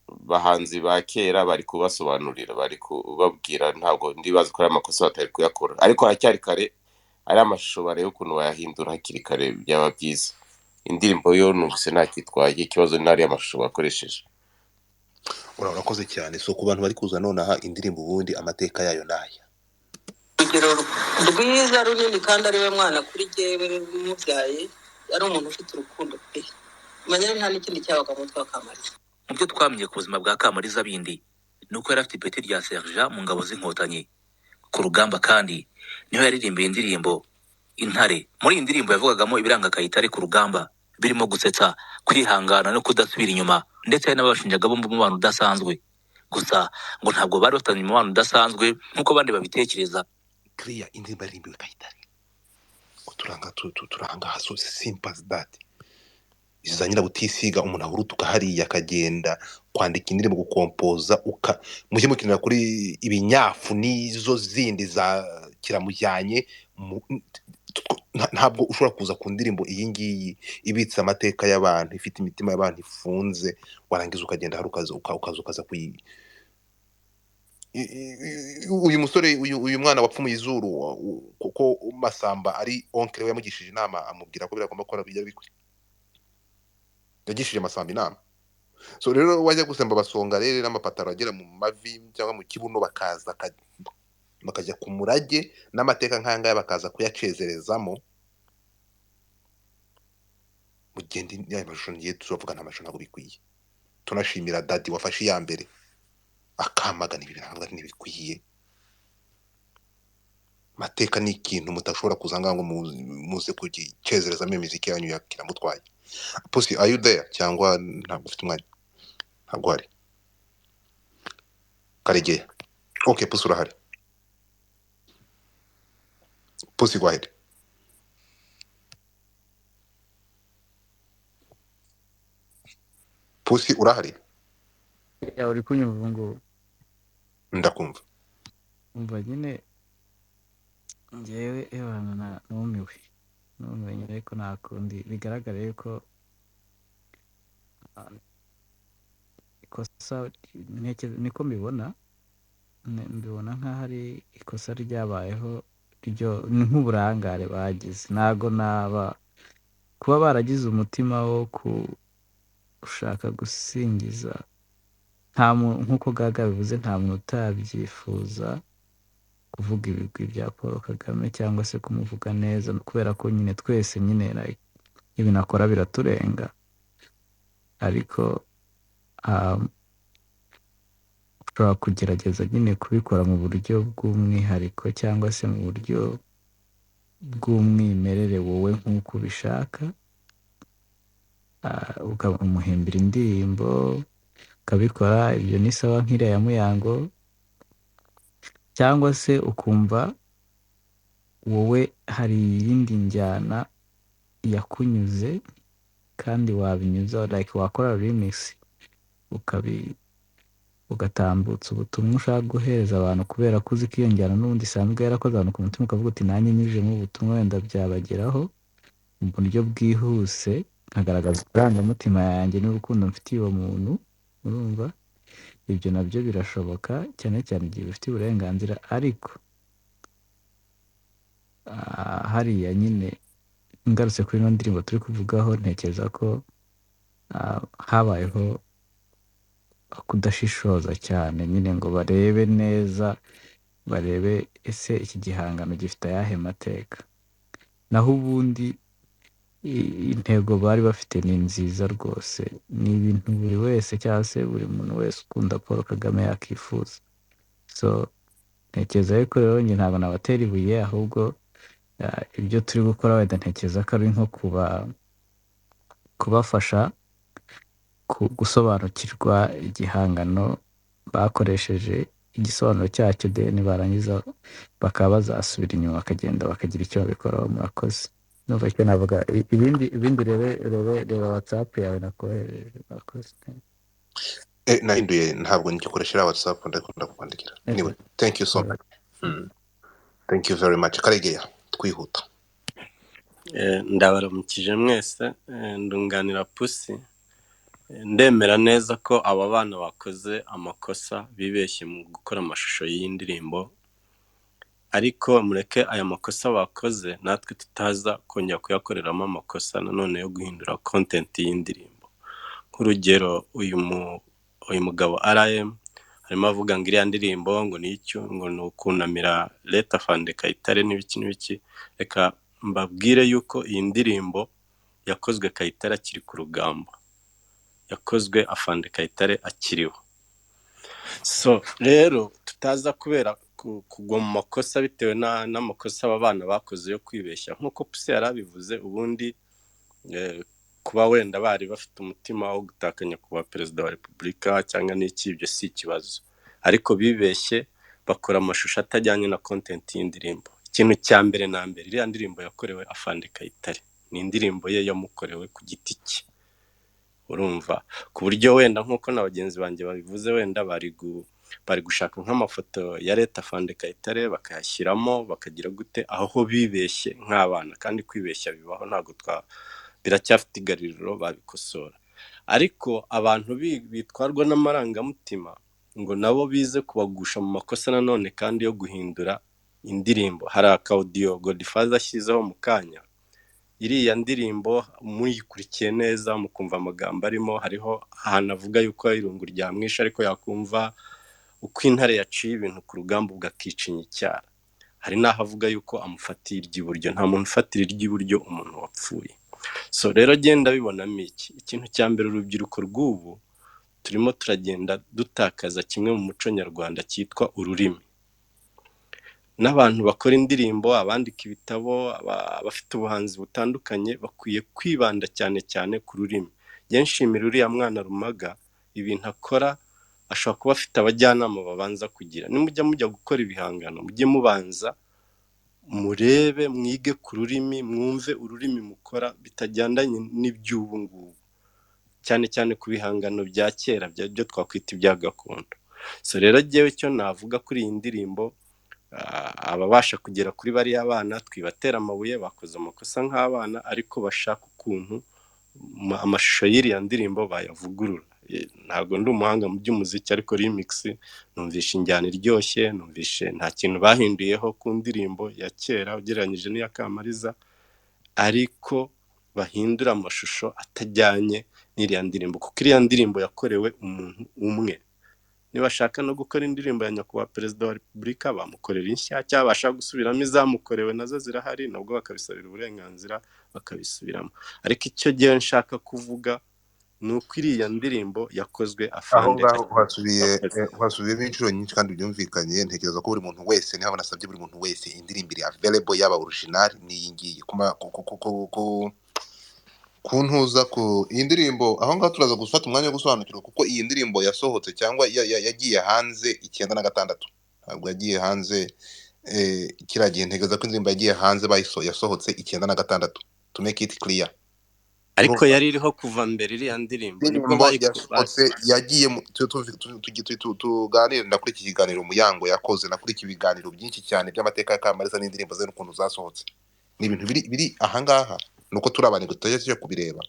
bahanzi ba kera bari kubasobanurira bari kubabwira ntabwo ndibaza ko ari amakosa batari kuyakora ariko haracyari kare ari amashusho bareba ukuntu bayahindura hakiri kare byaba byiza indirimbo yo numvise ntakitwaye ikibazo n'ari amashusho bakoresheje. urakoze cyane. So ku bantu bari kuza nonaha indirimbo ubundi amateka yayo naya urugero rwiza runini kandi ari we mwana kuri jyewe mubyaye yari umuntu ufite urukundo pe manya nta n'ikindi cyabaga mu twa Kamariza. Mu byo twamenye ku buzima bwa Kamariza bindi ni uko yari afite ipeti rya sergent mu ngabo z'inkotanyi ku rugamba kandi niho yaririmbiye indirimbo Intare. Muri iyi ndirimbo yavugagamo ibiranga Kayitare ku rugamba birimo gusetsa kwihangana no kudasubira inyuma ndetse hari n'abashinjaga bombi umubano udasanzwe gusa ngo ntabwo bari bafitanye umubano udasanzwe nk'uko abandi babitekereza. kriya indirimbo yarimbiwe Kayitare turanga haso simple as that iza nyirabutisiga umuntu ahurutuka hariya akagenda kwandika indirimbo gukompoza mujye mukinira kuri ibinyafu n'izo zindi za kiramujyanye ntabwo ushobora kuza ku ndirimbo iyi ngiyi ibitse amateka y'abantu ifite imitima y'abantu ifunze warangiza ukagenda hari ukaza uyu musore uyu mwana wapfumuye izuru kuko Masamba ari onkere we yamugishije inama amubwira ko biragomba gukora bijya bikwe yagishije Masamba inama. So rero wajya gusemba basonga rero n'amapataro agera mu mavi cyangwa mu kibuno bakajya ku murage n'amateka nk'aya bakaza kuyacezerezamo mugende y'aya mashusho ngiye tuzavuga nta mashusho ntabwo bikwiye. Tunashimira Dadi wafashe iya mbere akamagana ibi ntabwo ari ntibikwiye. Mateka ni ikintu mutashobora kuzanga ngo muze kugicezerezamo imiziki yanyu yakiramutwaye. Pussy, are you there cyangwa ntabwo ufite umwanya? Ntabwo hari. Karegeya. Okay, Pussy urahari. Pussy, go ahead. Pussy urahari? Ya uri kunyumva ngo Ndakumva. umva nyine ngewe Yvan numiwe nyine ariko nta kundi bigaragara yuko ikosa niko mbibona nk'aho ari ikosa ryabayeho ni nk'uburangare bagize ntago naba kuba baragize umutima wo gushaka gusingiza nta nk'uko gaga bivuze nta muntu utabyifuza kuvuga ibigwi bya Paul Kagame cyangwa se kumuvuga neza kubera ko nyine twese nyine ibintu akora biraturenga ariko ushobora kugerageza nyine kubikora mu buryo bw'umwihariko cyangwa se mu buryo bw'umwimerere wowe nk'uko ubishaka ukamuhimbira indirimbo ukabikora ibyo ni sawa nk'iriya ya Muyango cyangwa se ukumva wowe hari iyindi njyana yakunyuze kandi wabinyuza like wakora remix ugatambutsa ubutumwa ushaka guhereza abantu kubera ko uzi ko iyo njyana n'ubundi isanzwe yarakoze abantu ku mutima ukavuga uti nanjye nyujemo ubutumwa wenda byabageraho mu buryo bwihuse nkagaragaza amarangamutima yanjye n'urukundo mfitiye uwo muntu urumva ibyo nabyo birashoboka cyane cyane igihe bifite uburenganzira ariko hariya nyine ngarutse kuri ino ndirimbo turi kuvugaho ntekereza ko habayeho kudashishoza cyane nyine ngo barebe neza barebe ese iki gihangano gifite ayahe mateka naho ubundi intego bari bafite ni nziza rwose ni ibintu buri wese cyangwa se buri muntu wese ukunda Paul Kagame yakifuza so ntekereza yuko rero njye ntabwo nabatera ibuye ahubwo ibyo turi gukora wenda ntekereza ko ari nko kubafasha gusobanukirwa igihangano bakoresheje igisobanuro cyacyo nibarangiza bakaba bazasubira inyuma bakagenda bakagira icyo babikoraho. Murakoze. Numva icyo navuga ibindi reba WhatsApp yawe nakohereje. Murakoze. Nahinduye ntabwo ngikoresha WhatsApp ndakunda kwandikira. Anyway, thank you so much. Thank you very much. Karegeya twihuta. Ndabaramukije mwese, ndunganira Pusi. Ndemera neza ko aba bana bakoze amakosa bibeshye mu gukora amashusho y'indirimbo, ariko mureke aya makosa bakoze natwe tutaza kongera kuyakoreramo amakosa nanone yo guhindura content y'indirimbo. Nk'urugero uyu mugabo RM arimo avuga ngo iriya ndirimbo ngo ni icyo ngo ni ukunamira leta fande Kayitare n'ibiki. Reka mbabwire yuko iyi ndirimbo yakozwe Kayitare akiri ku rugamba, yakozwe afande Kayitare akiriho. So rero tutaza kubera kugwa mu makosa bitewe n'amakosa aba bana bakoze yo kwibeshya, nk'uko Pusi yarabivuze. Ubundi kuba wenda bari bafite umutima wo gutakanya kuba perezida wa repubulika cyangwa n'iki, ibyo si ikibazo, ariko bibeshye bakora amashusho atajyanye na content y'indirimbo. Ikintu cya mbere na mbere, iriya ndirimbo yakorewe afande Kayitare, ni indirimbo ye yamukorewe ku giti cye, urumva, ku buryo wenda nk'uko na bagenzi banjye babivuze, wenda bari gushaka nk'amafoto ya leta afande Kayitare bakayashyiramo bakagira gute, aho bibeshye nk'abana, kandi kwibeshya bibaho, ntabwo biracyafite igaruriro, babikosora. Ariko abantu bitwarwa n'amarangamutima ngo nabo bize kubagusha mu makosa nanone kandi yo guhindura indirimbo. Hari akaudio Godfather ashyizeho mu kanya, iriya ndirimbo muyikurikiye neza mukumva amagambo arimo, hariho ahantu avuga yuko irungu ryamwishe, ariko yakumva uko intare yaciye ibintu ku rugamba ugakica icyara. Hari n'aho avuga yuko amufatiye iry'iburyo. Nta muntu ufatira iry'iburyo umuntu wapfuye. So rero genda bibonamo ikintu cya mbere, urubyiruko rw'ubu turimo turagenda dutakaza kimwe mu muco nyarwanda cyitwa ururimi. N'abantu bakora indirimbo, abandika ibitabo, abafite ubuhanzi butandukanye bakwiye kwibanda cyane cyane ku rurimi. Nshimira uriya mwana Rumaga, ibintu akora ashobora kuba afite abajyanama babanza kugira. Nimujya gukora ibihangano, mujye mubanza murebe, mwige ku rurimi, mwumve ururimi mukora bitajyandanye n'iby'ubu ngubu, cyane cyane ku bihangano bya kera byo twakwita ibya gakondo. So rero jyewe icyo navuga kuri iyi ndirimbo, ababasha kugera kuri bariya bana twibatera amabuye, bakoze amakosa nk'abana, ariko bashaka ukuntu amashusho y'iriya ndirimbo bayavugurura. Ntabwo ndi umuhanga mu by'umuziki, ariko remix numvishe injyana iryoshye, numvishe nta kintu bahinduyeho ku ndirimbo ya kera ugereranyije n'iya Kamariza, ariko bahindura amashusho atajyanye n'iriya ndirimbo, kuko iriya ndirimbo yakorewe umuntu umwe. Nibashaka no gukora indirimbo ya nyakubahwa perezida wa repubulika, bamukorera inshyashya, bashaka gusubiramo izamukorewe nazo zirahari, nabwo bakabisabira uburenganzira bakabisubiramo. Ariko icyo gihe nshaka kuvuga ni uko iriya ndirimbo yakozwe afande. aho ngaho uhasubiyemo inshuro nyinshi kandi byumvikanye. Ntekereza ko buri muntu wese, niba banasabye buri muntu wese, indirimbo iri available, yaba original n'iyi ngiyi kuntuza ku iyi ndirimbo. Aho ngaho turaza gufata umwanya wo gusobanukirwa, kuko iyi ndirimbo yasohotse cyangwa yagiye hanze 96, ntabwo yagiye hanze kiriya gihe. Ntekereza ko indirimbo yagiye hanze yasohotse 96, to make it clear. Ariko yari iriho kuva mbere iriya ndirimbo, nibwo yasohotse, yagiye tuganire na kuri iki kiganiro Muyango yakoze, na kuri iki biganiro byinshi cyane by'amateka ya Kamariza n'indirimbo ze n'ukuntu zasohotse. Ni ibintu biri ahangaha, nuko turi abantu tutagiye kubireba.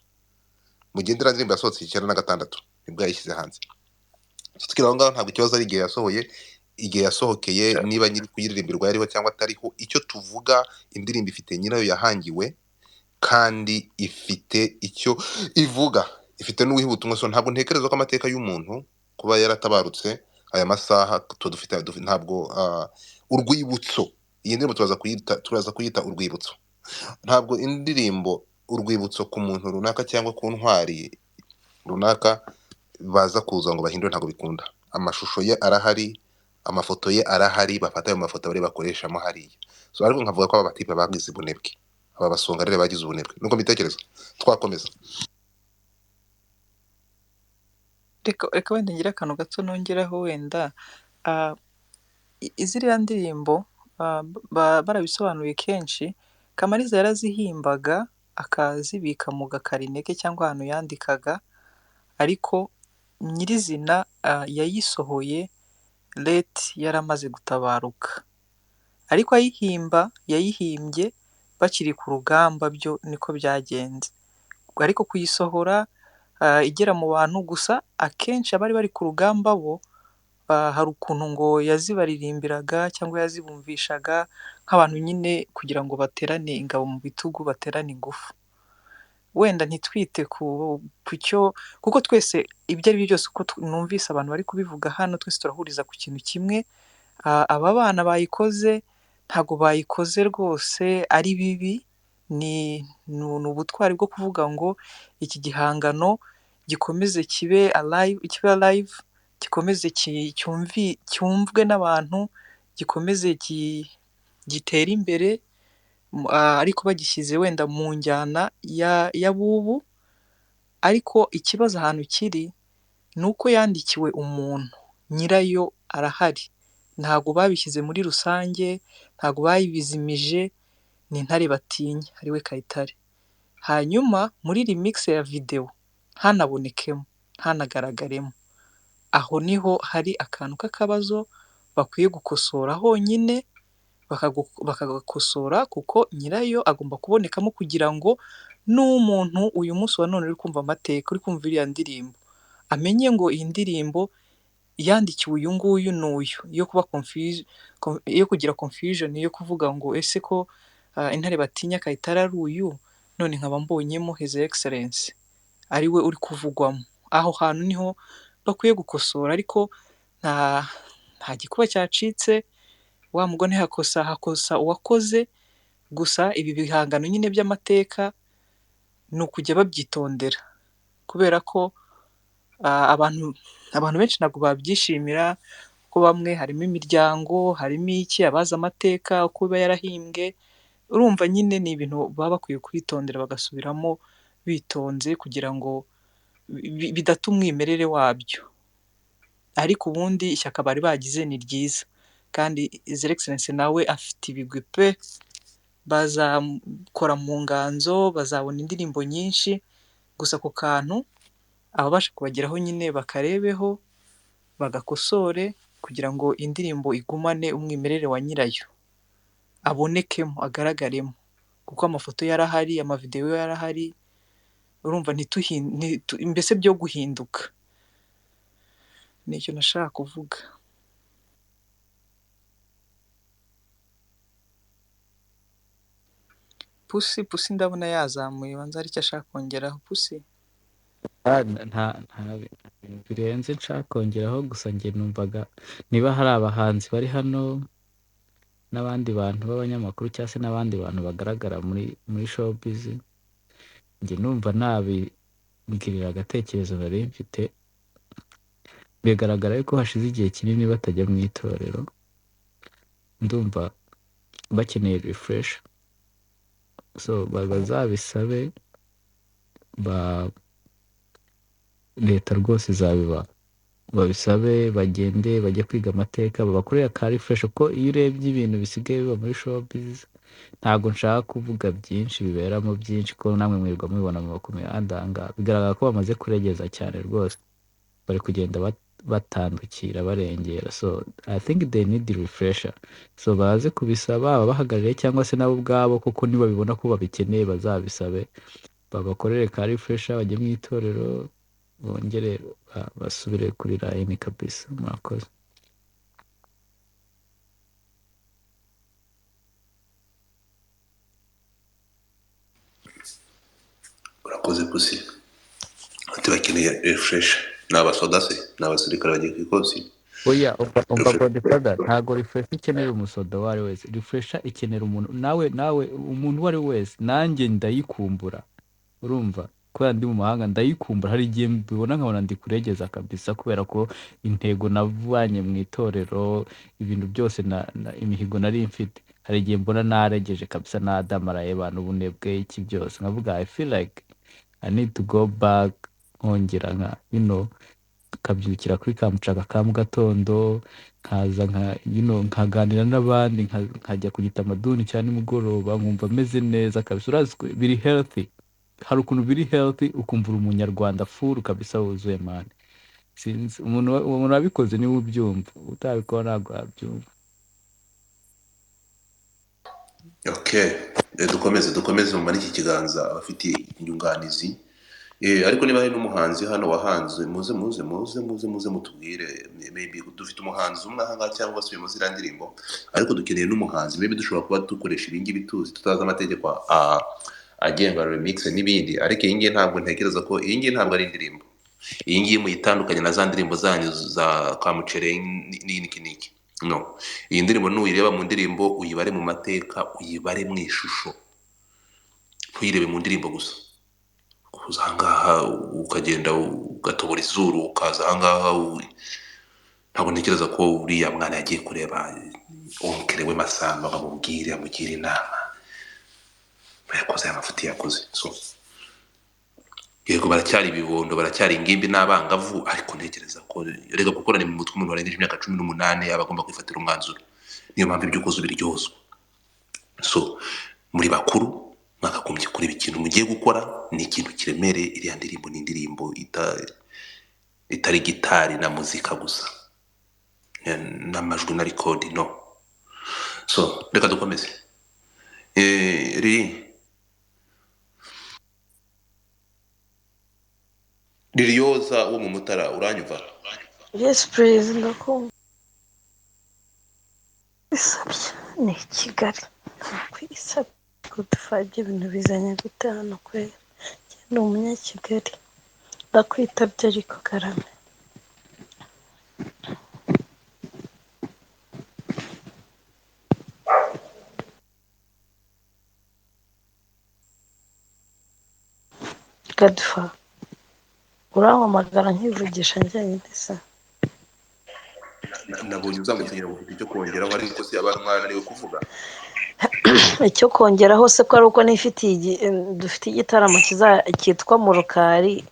Mugendera indirimbo yasohotse 96 nibwo yayishyize hanze. Tukiri aho ngaho, ntabwo ikibazo ari igihe yasohoye, igihe yasohokeye, niba nyiri kuyiririmbirwa yariho cyangwa atariho. Icyo tuvuga, indirimbo ifite nyirayo yahangiwe, kandi ifite icyo ivuga, ifite n'uwiha ubutumwa. So ntabwo ntekereza ko amateka y'umuntu kuba yaratabarutse aya masaha dufite ntabwo urwibutso. Iyi ndirimbo turaza kuyita urwibutso, ntabwo indirimbo urwibutso ku muntu runaka cyangwa ku ntwari runaka baza kuza ngo bahindure. Ntabwo bikunda. Amashusho ye arahari, amafoto ye arahari, bafata ayo mafoto bari bakoreshamo hariya. So ariko nkavuga ko aba batipe bagize ubunebwe, aba basonga rero bagize ubunebwe, nuko mbitekereza. Twakomeza. reka wenda ngira akantu gato nongeraho. Wenda iziriya ndirimbo barabisobanuye kenshi. Kamariza yarazihimbaga akazibika mu gakarine ke cyangwa ahantu yandikaga, ariko nyirizina yayisohoye leti yaramaze gutabaruka. Ariko yayihimbye bakiri ku rugamba byo niko byagenze, ariko kuyisohora igera mu bantu gusa akenshi abari bari ku rugamba bo hari ukuntu ngo yazibaririmbiraga cyangwa yazibumvishaga nk'abantu nyine kugira ngo baterane ingabo mu bitugu, baterane ingufu. Wenda ntitwite ku cyo, kuko twese ibyo ari byo byose uko numvise abantu bari kubivuga hano, twese turahuriza ku kintu kimwe. Aba bana bayikoze ntabwo bayikoze rwose ari bibi, ni ubutwari bwo kuvuga ngo iki gihangano gikomeze kibe alive, gikomeze cyumvwe n'abantu, gikomeze gitere imbere, ariko bagishyize wenda mu njyana ya bubu. Ariko ikibazo ahantu kiri ni uko yandikiwe umuntu, nyirayo arahari, ntabwo babishyize muri rusange, ntabwo bayibizimije, ni Intare Batinya ariwe Kayitare. Hanyuma muri remix ya video ntanabonekemo, ntanagaragaremo, aho niho hari akantu k'akabazo bakwiye gukosora honyine, bakagakosora, kuko nyirayo agomba kubonekamo kugira ngo n'umuntu uyu munsi wa none uri kumva amateka, uri kumva iriya ndirimbo, amenye ngo iyi ndirimbo yandikiwe uyu nguyu n'uyu, yo kugira confusion yo kuvuga ngo ese ko Intare Batinya Kayitare ari uyu, none nkaba mbonyemo His Excellence ari we uri kuvugwamo. Aho hantu niho bakwiye gukosora, ariko nta gikuba cyacitse, wa mugone hakosa uwakoze. Gusa ibi bihangano nyine by'amateka ni ukujya babyitondera, kubera ko abantu benshi ntabwo babyishimira, ko bamwe harimo imiryango, harimo abazi amateka uko biba yarahimbwe. Urumva nyine ni ibintu baba bakwiye kwitondera, bagasubiramo bitonze kugira ngo bidata umwimerere wabyo. Ariko ubundi ishyaka bari bagize ni ryiza, kandi His Excellence nawe afite ibigwi pe, bazakora mu nganzo, bazabona indirimbo nyinshi. Gusa ako kantu ababasha kubageraho nyine bakarebeho, bagakosore kugira ngo indirimbo igumane umwimerere wa nyirayo, abonekemo, agaragaremo, kuko amafoto yarahari, amavidewo yarahari. Urumva mbese byo guhinduka, nicyo nashaka kuvuga. Pusi ndabona yazamuye, banza hari icyo ashaka kongeraho. Pusi nta bintu birenze nshaka kongeraho, gusa njye numvaga niba hari abahanzi bari hano n'abandi bantu b'abanyamakuru cyangwa se n'abandi bantu bagaragara muri showbiz, njye numva nabibwirira agatekerezo nari mfite. Bigaragara ko hashize igihe kinini batajya mu itorero, ndumva bakeneye refresh, so bazabisabe, leta rwose izabiba, babisabe, bagende bajye kwiga amateka, babakorera ka refresh. Kuko iyo urebye ibintu bisigaye biba muri showbiz, ntabwo nshaka kuvuga byinshi biberamo byinshi, ko namwe mwirirwa mubibona mu mihanda, bigaragara ko bamaze kuregeza cyane rwose, bari kugenda batandukira, barengera. So I think they need the refresher, so baze kubisaba ababahagarariye cyangwa se nabo ubwabo, kuko nibabibona ko babikeneye bazabisabe, babakorere ka refresher, bajye mu itorero, bongere basubire kuri line kabisa. Murakoze. urakoze Pusi. Ati bakeneye refresh, ni abasoda se, ni abasirikare bagiye ku ikosi? Oya, umva Godfather, ntago refresh ikenera umusoda uwo ari wese. Refresh ikenera umuntu, nawe umuntu uwo ari wese. Nanjye ndayikumbura, urumva, kubera ndi mu mahanga ndayikumbura. Hari igihe mbibona nkabona ndi kuregeza kabisa, kubera ko intego navanye mu itorero, ibintu byose imihigo nari mfite, hari igihe mbona naregeje kabisa, nadamaraye abantu, ubunebwe iki byose, nkavuga I feel like I need to go back, nkongera kabyukira kuri kamucaka ka mu gatondo, nkaza nkaganira n'abandi, nkajya ku gitamaduni cyane nimugoroba, nkumva meze neza kabisa. Urazi ko biri healthy, hari ukuntu biri healthy, ukumva uri umunyarwanda full kabisa, wuzuye man. Sinzi umuntu wabikoze niwe ubyumva, utabikora ntabwo wabyumva. Okay, dukomeze mu iki kiganza abafite inyunganizi. Ariko niba hari n'umuhanzi hano wahanze muze mutubwire, maybe dufite umuhanzi umwe aha ngaha cyangwa se uyu ziriya ndirimbo, ariko dukeneye n'umuhanzi, maybe dushobora kuba dukoresha ibi ngibi tuzi tutazi amategeko agenga remix n'ibindi, ariko iyi ngiyi ntabwo ntekereza ko iyi ngiyi ntabwo ari indirimbo. Iyi ngiyi muyitandukanye na za ndirimbo zanyu za kamucere n'iki no. Iyi ndirimbo nuyireba mu ndirimbo uyibare mu mateka, uyibare mu ishusho, ntuyirebe mu ndirimbo gusa. Kuza ahangaha ukagenda ugatobora izuru ukaza ahangaha, ntabwo ntekereza ko uriya mwana yagiye kureba onkere we Masamba bamubwire amugire inama yakoze aya mafuti yakoze. So yego baracyari ibibondo, baracyari ingimbi n'abangavu, ariko ntekereza ko rega gukorana mu mutwe umuntu warengeje imyaka 18 aba agomba kwifatira umwanzuro. Niyo mpamvu ibyo ukoze ubiryozwa. So muri bakuru mwakagombye kureba ikintu mugiye gukora ni ikintu kiremereye. Iriya ndirimbo ni indirimbo itari gitari na muzika gusa n'amajwi na record no. So reka dukomeze. Lirioza wo mu Mutara, uranyumva? Yes please, ndakumva. Isabye ni Kigali kwisabye kudufajya ibintu bizanye gutana kwera. Ni umunyakigali ndakwitabye ariko Karame. Gadfa urampamagara nkivugisha njyenyine se? Nabonye uzamukenyera ufite icyo kongeraho, ariko se abantu mwananiwe kuvuga icyo kongeraho se ko ari uko dufite igitaramo cyitwa mu Rukari,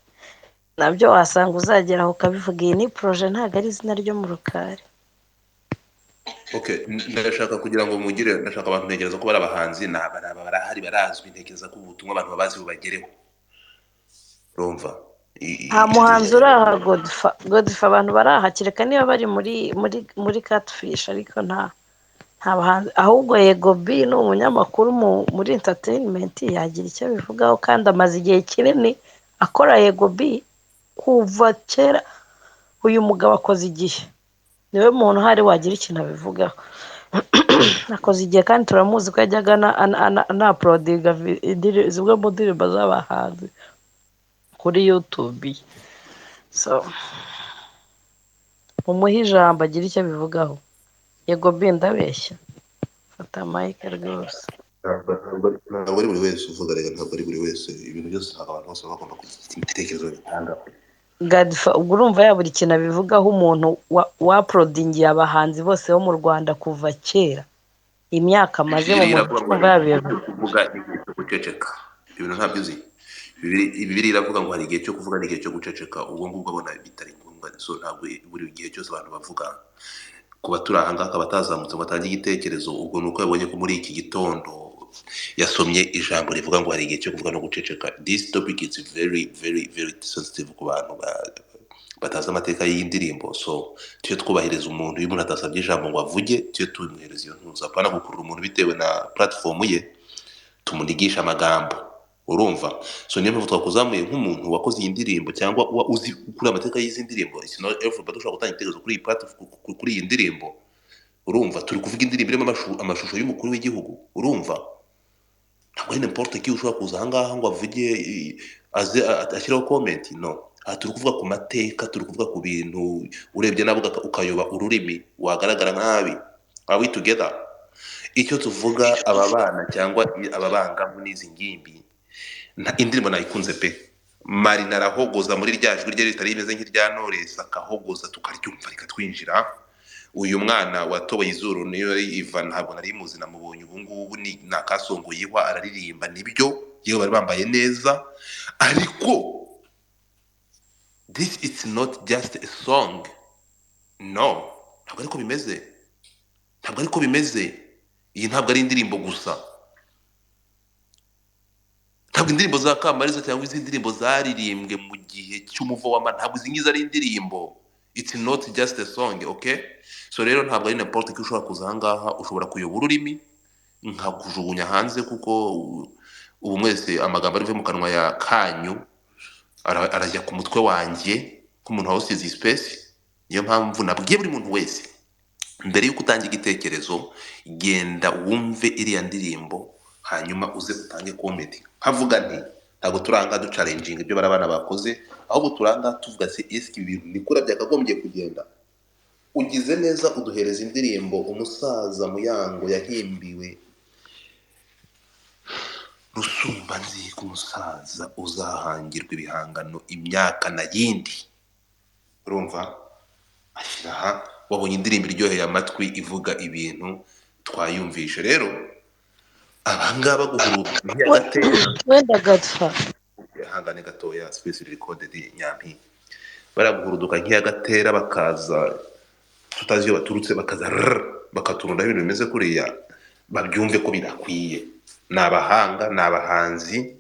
nabyo wasanga uzageraho ukabivuga. Iyi ni projet ntabwo ari izina ryo mu Rukari. Okay, ndashaka kugira ngo mugire, ndashaka abantu ntekereza ko bari abahanzi barahari barazwi, ntekereza ko ubutumwa abantu babazi bubagereho. Urumva nta muhanzi uraha Godfa abantu baraha kereka niba bari muri Catfish, ariko nta bahanzi. Ahubwo Yego B ni umunyamakuru muri entertainment, yagira icyo bivugaho kandi amaze igihe kinini akora. Yego B kuva kera, uyu mugabo akoze igihe, niwe muntu uhari wagira ikintu abivugaho. Akoze igihe kandi turamuzi ko yajyaga na uploadinga zimwe mu ndirimbo z'abahanzi kuri YouTube. So umuhe ijambo agira icyo abivugaho. Yego B ndabeshya? Fata mike rwose. ntabwo ari buri wese uvuga, rega ntabwo ari buri wese, ibintu byose ntabwo abantu bose bagomba kugira ibitekerezo bitanga. Gadfa ubwo urumva ya buri kintu abivugaho, umuntu waprodingiye abahanzi bose bo mu Rwanda kuva kera, imyaka amaze mu muziki kuva kuvuga igihe cyo guceceka. Ibintu ntabyo uzi. Bibiri iravuga ngo hari igihe cyo kuvuga n'igihe cyo guceceka. Ubwo ngubwo abona bitari ngombwa. So ntabwo buri gihe cyose abantu bavuga. Kuba turi aha ngaha akaba atazamutse ngo atange igitekerezo, ubwo ni uko yabonye ko muri iki gitondo yasomye ijambo rivuga ngo hari igihe cyo kuvuga no guceceka. This topic is very very very sensitive ku bantu batazi amateka y'indirimbo. So tujye twubahiriza umuntu. Iyo umuntu atasabye ijambo ngo avuge, tujye tumuhereza iyo ntuza, apana gukurura umuntu bitewe na platform ye tumunigisha amagambo. Urumva? So niyo mpamvu twakuzamuye nk'umuntu wakoze iyi ndirimbo cyangwa uzi kuri amateka y'izi ndirimbo. It's not everybody ushobora gutanga igitekerezo kuri iyi platform, kuri iyi ndirimbo. Urumva? Turi kuvuga indirimbo irimo amashusho y'umukuru w'igihugu. Urumva? Ntabwo ari n'importe qui ushobora kuza aha ngaha ngo avuge ashyiraho comment. No, aha turi kuvuga ku mateka, turi kuvuga ku bintu urebye nabo ukayoba ururimi wagaragara nkabi. Are we together? Icyo tuvuga aba bana cyangwa aba bangavu n'izi ngimbi, indirimbo nayikunze pe. Marina arahogoza muri rya jwi rye ritari rimeze nk'irya Knowless, akahogoza tukaryumva rikatwinjira. Uyu mwana watoboye izuru niyo ari Yvan, ntabwo nari muzi, namubonye ubu ngubu ni nakasongoye Yvan araririmba. Nibyo yewe bari bambaye neza, ariko this is not just a song. No, ntabwo ariko bimeze. Ntabwo ariko bimeze. Iyi ntabwo ari indirimbo gusa. Ntabwo indirimbo za Kamariza cyangwa izi ndirimbo zaririmbwe mu gihe cy'umuvo w'amana, ntabwo izi ngizi ari indirimbo. It's not just a song, okay? So rero ntabwo ari n'importe ko ushobora kuza aha ngaha ushobora kuyoba ururimi nkakujugunya hanze kuko ubu mwese amagambo ari mu kanwa ya kanyu arajya ku mutwe wanjye nk'umuntu wawusize space. Niyo mpamvu nabwiye buri muntu wese mbere y'uko utanga igitekerezo genda wumve iriya ndirimbo hanyuma uze utange comment. Havuga nti ntabwo turanga duchallenging ibyo barabana bakoze, ahubwo turanga tuvuga se eski ibintu nikora byakagombye kugenda. Ugize neza uduhereza indirimbo umusaza Muyango yahimbiwe Rusumba nzi ko umusaza uzahangirwa ibihangano imyaka na yindi. Urumva ashyiraha wabonye indirimbo iryoheye amatwi ivuga ibintu twayumvishe. Rero abangaba guhuruka ntiyagatera wenda gapfa hangane gatoya space recorded nyampi baraguhuruduka nk'iyagatera bakaza tutazi iyo baturutse bakaza bakaturunda ibintu bimeze kuriya babyumve ko birakwiye. Nabahanga nabahanzi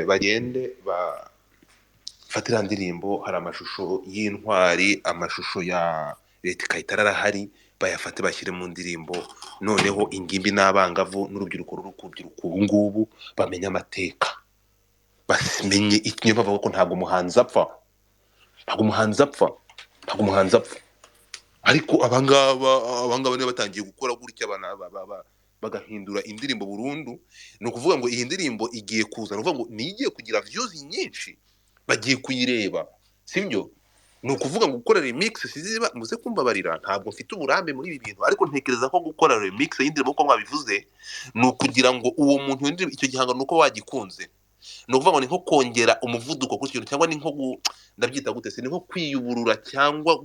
bagende bafatira ndirimbo. Hari amashusho y'intwari, amashusho ya leta ikayitara arahari, bayafate bashyire mu ndirimbo. Noneho ingimbi n'abangavu n'urubyiruko rurukubyiruko ubu ngubu bamenye amateka, bamenye ikinyo bavuga ko ntabwo umuhanzi apfa, ntabwo umuhanzi apfa, ntabwo umuhanzi apfa. Ariko abangaba niba batangiye gukora gutya bagahindura indirimbo burundu, ni ukuvuga ngo iyi ndirimbo igiye kuza, ni ukuvuga ngo nigiye kugira views nyinshi, bagiye kuyireba, sibyo? Ni ukuvuga ngo gukora remix siziba muze kumbabarira, ntabwo mfite uburambe muri ibi bintu, ariko ntekereza ko gukora remix y'indirimbo uko mwabivuze ni ukugira ngo uwo muntu w'indirimbo icyo gihangano nuko wagikunze. Ni ukuvuga ngo ni nko kongera umuvuduko ku kintu, cyangwa ni nko ndabyita gute se, ni nko kwiyuburura cyangwa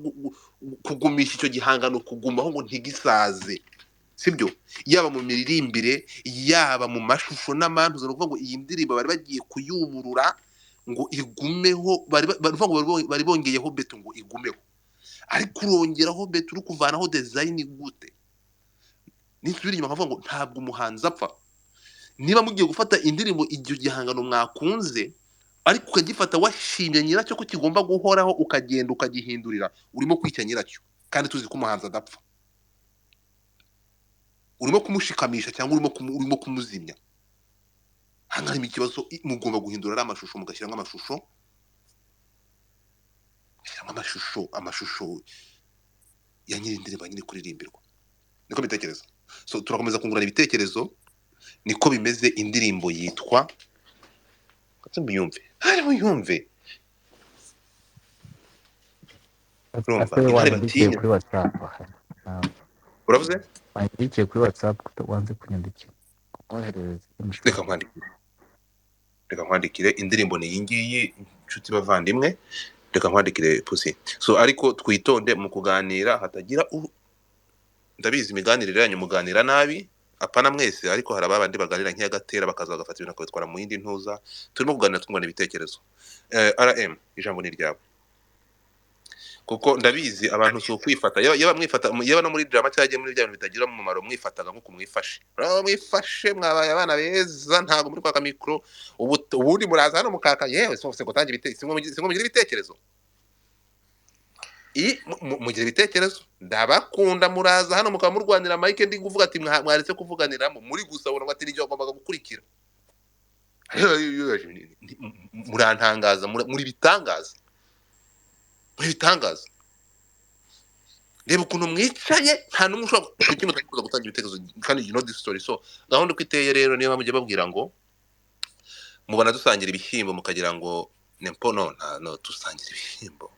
kugumisha icyo gihangano kugumaho ngo ntigisaze, sibyo? Yaba mu miririmbire yaba mu mashusho n'amantuzo. Ni ukuvuga ngo iyi ndirimbo bari bagiye kuyuburura ngo igumeho, bari bongeyeho beto ngo igumeho, ariko urongeraho beto uri kuvanaho design gute? Nisubira inyuma nkavuga ngo ntabwo umuhanzi apfa. Niba mugiye gufata indirimbo iryo gihangano mwakunze ariko ukagifata washimye nyiracyo ko kigomba guhoraho ukagenda ukagihindurira, urimo kwica nyiracyo, kandi tuzi ko umuhanzi adapfa. Urimo kumushikamisha cyangwa urimo kumuzimya. Hano harimo ikibazo, mugomba guhindura amashusho, mugashyiramo amashusho ya nyiri indirimbo nyiri kuririmbirwa. Niko bitekereza. So turakomeza kungurana ibitekerezo, niko bimeze. Indirimbo yitwa muyumve, muyumve. Urumva intare mutinya kuri WhatsApp. uravuze Wandikiye kuri WhatsApp wanze kunyandikira. Ohereza reka nkwandikire. Indirimbo ni iyi ngiyi inshuti bavandimwe, reka nkwandikire pusi. So ariko twitonde mu kuganira hatagira ndabizi imiganirire yanyu muganira nabi, apana mwese, ariko hari abandi baganira nk'iyagatera bakaza bagafata ibintu bakabitwara mu yindi ntuza. Turimo kuganira twungurana ibitekerezo. RM ijambo ni ryabo, kuko ndabizi abantu so kwifata yaba mwifata yaba no muri drama cyangwa muri bya bintu bitagira umumaro mwifataga nko kumwifashe. Mwifashe mwabaye abana beza, ntago muri kwaka mikro ubundi muraza hano mukaka yewe sose gutanga ibitekerezo, singo mugira ibitekerezo mugira ibitekerezo. Ndabakunda, muraza hano mukaba murwanira mike ndi kuvuga ati mwaretse kuvuganiramo muri gusabura ngo ati nijye wagombaga gukurikira. Murantangaza, muri bitangaza, muri bitangaza. Reba ukuntu mwicaye, nta n'umwe ushobora kuki mutakuza gutanga ibitekerezo, kandi you know this story. So gahunda uko iteye rero niyo mujye babwira ngo mubona dusangira ibishyimbo mukagira ngo nempo no dusangira ibishyimbo,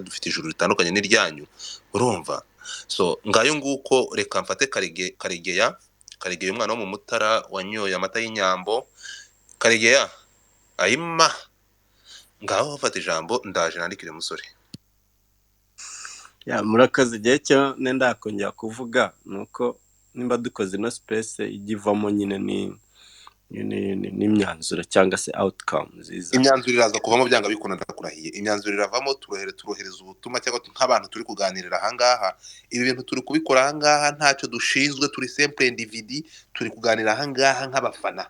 dufite ijuru ritandukanye n'iryanyu, urumva? So ngayo nguko, reka mfate Karegeya umwana wo mu Mutara wanyoye amata y'inyambo. Karegeya ayima ngaho fata ijambo, ndaje nandikire musore. Murakaze. Igihe cyo nenda kongera kuvuga nuko nimba dukoze no space igivamo nyine n'imyanzuro cyangwa se outcome nziza. Imyanzuro iraza kuvamo byanga bikunda, ndakurahiye. Imyanzuro iravamo, turohereza ubutumwa cyangwa nk'abantu turi kuganirira ahangaha. Ibi bintu turi kubikora ahangaha ntacyo dushinzwe, turi simple individu, turi kuganira ahangaha nk'abafana,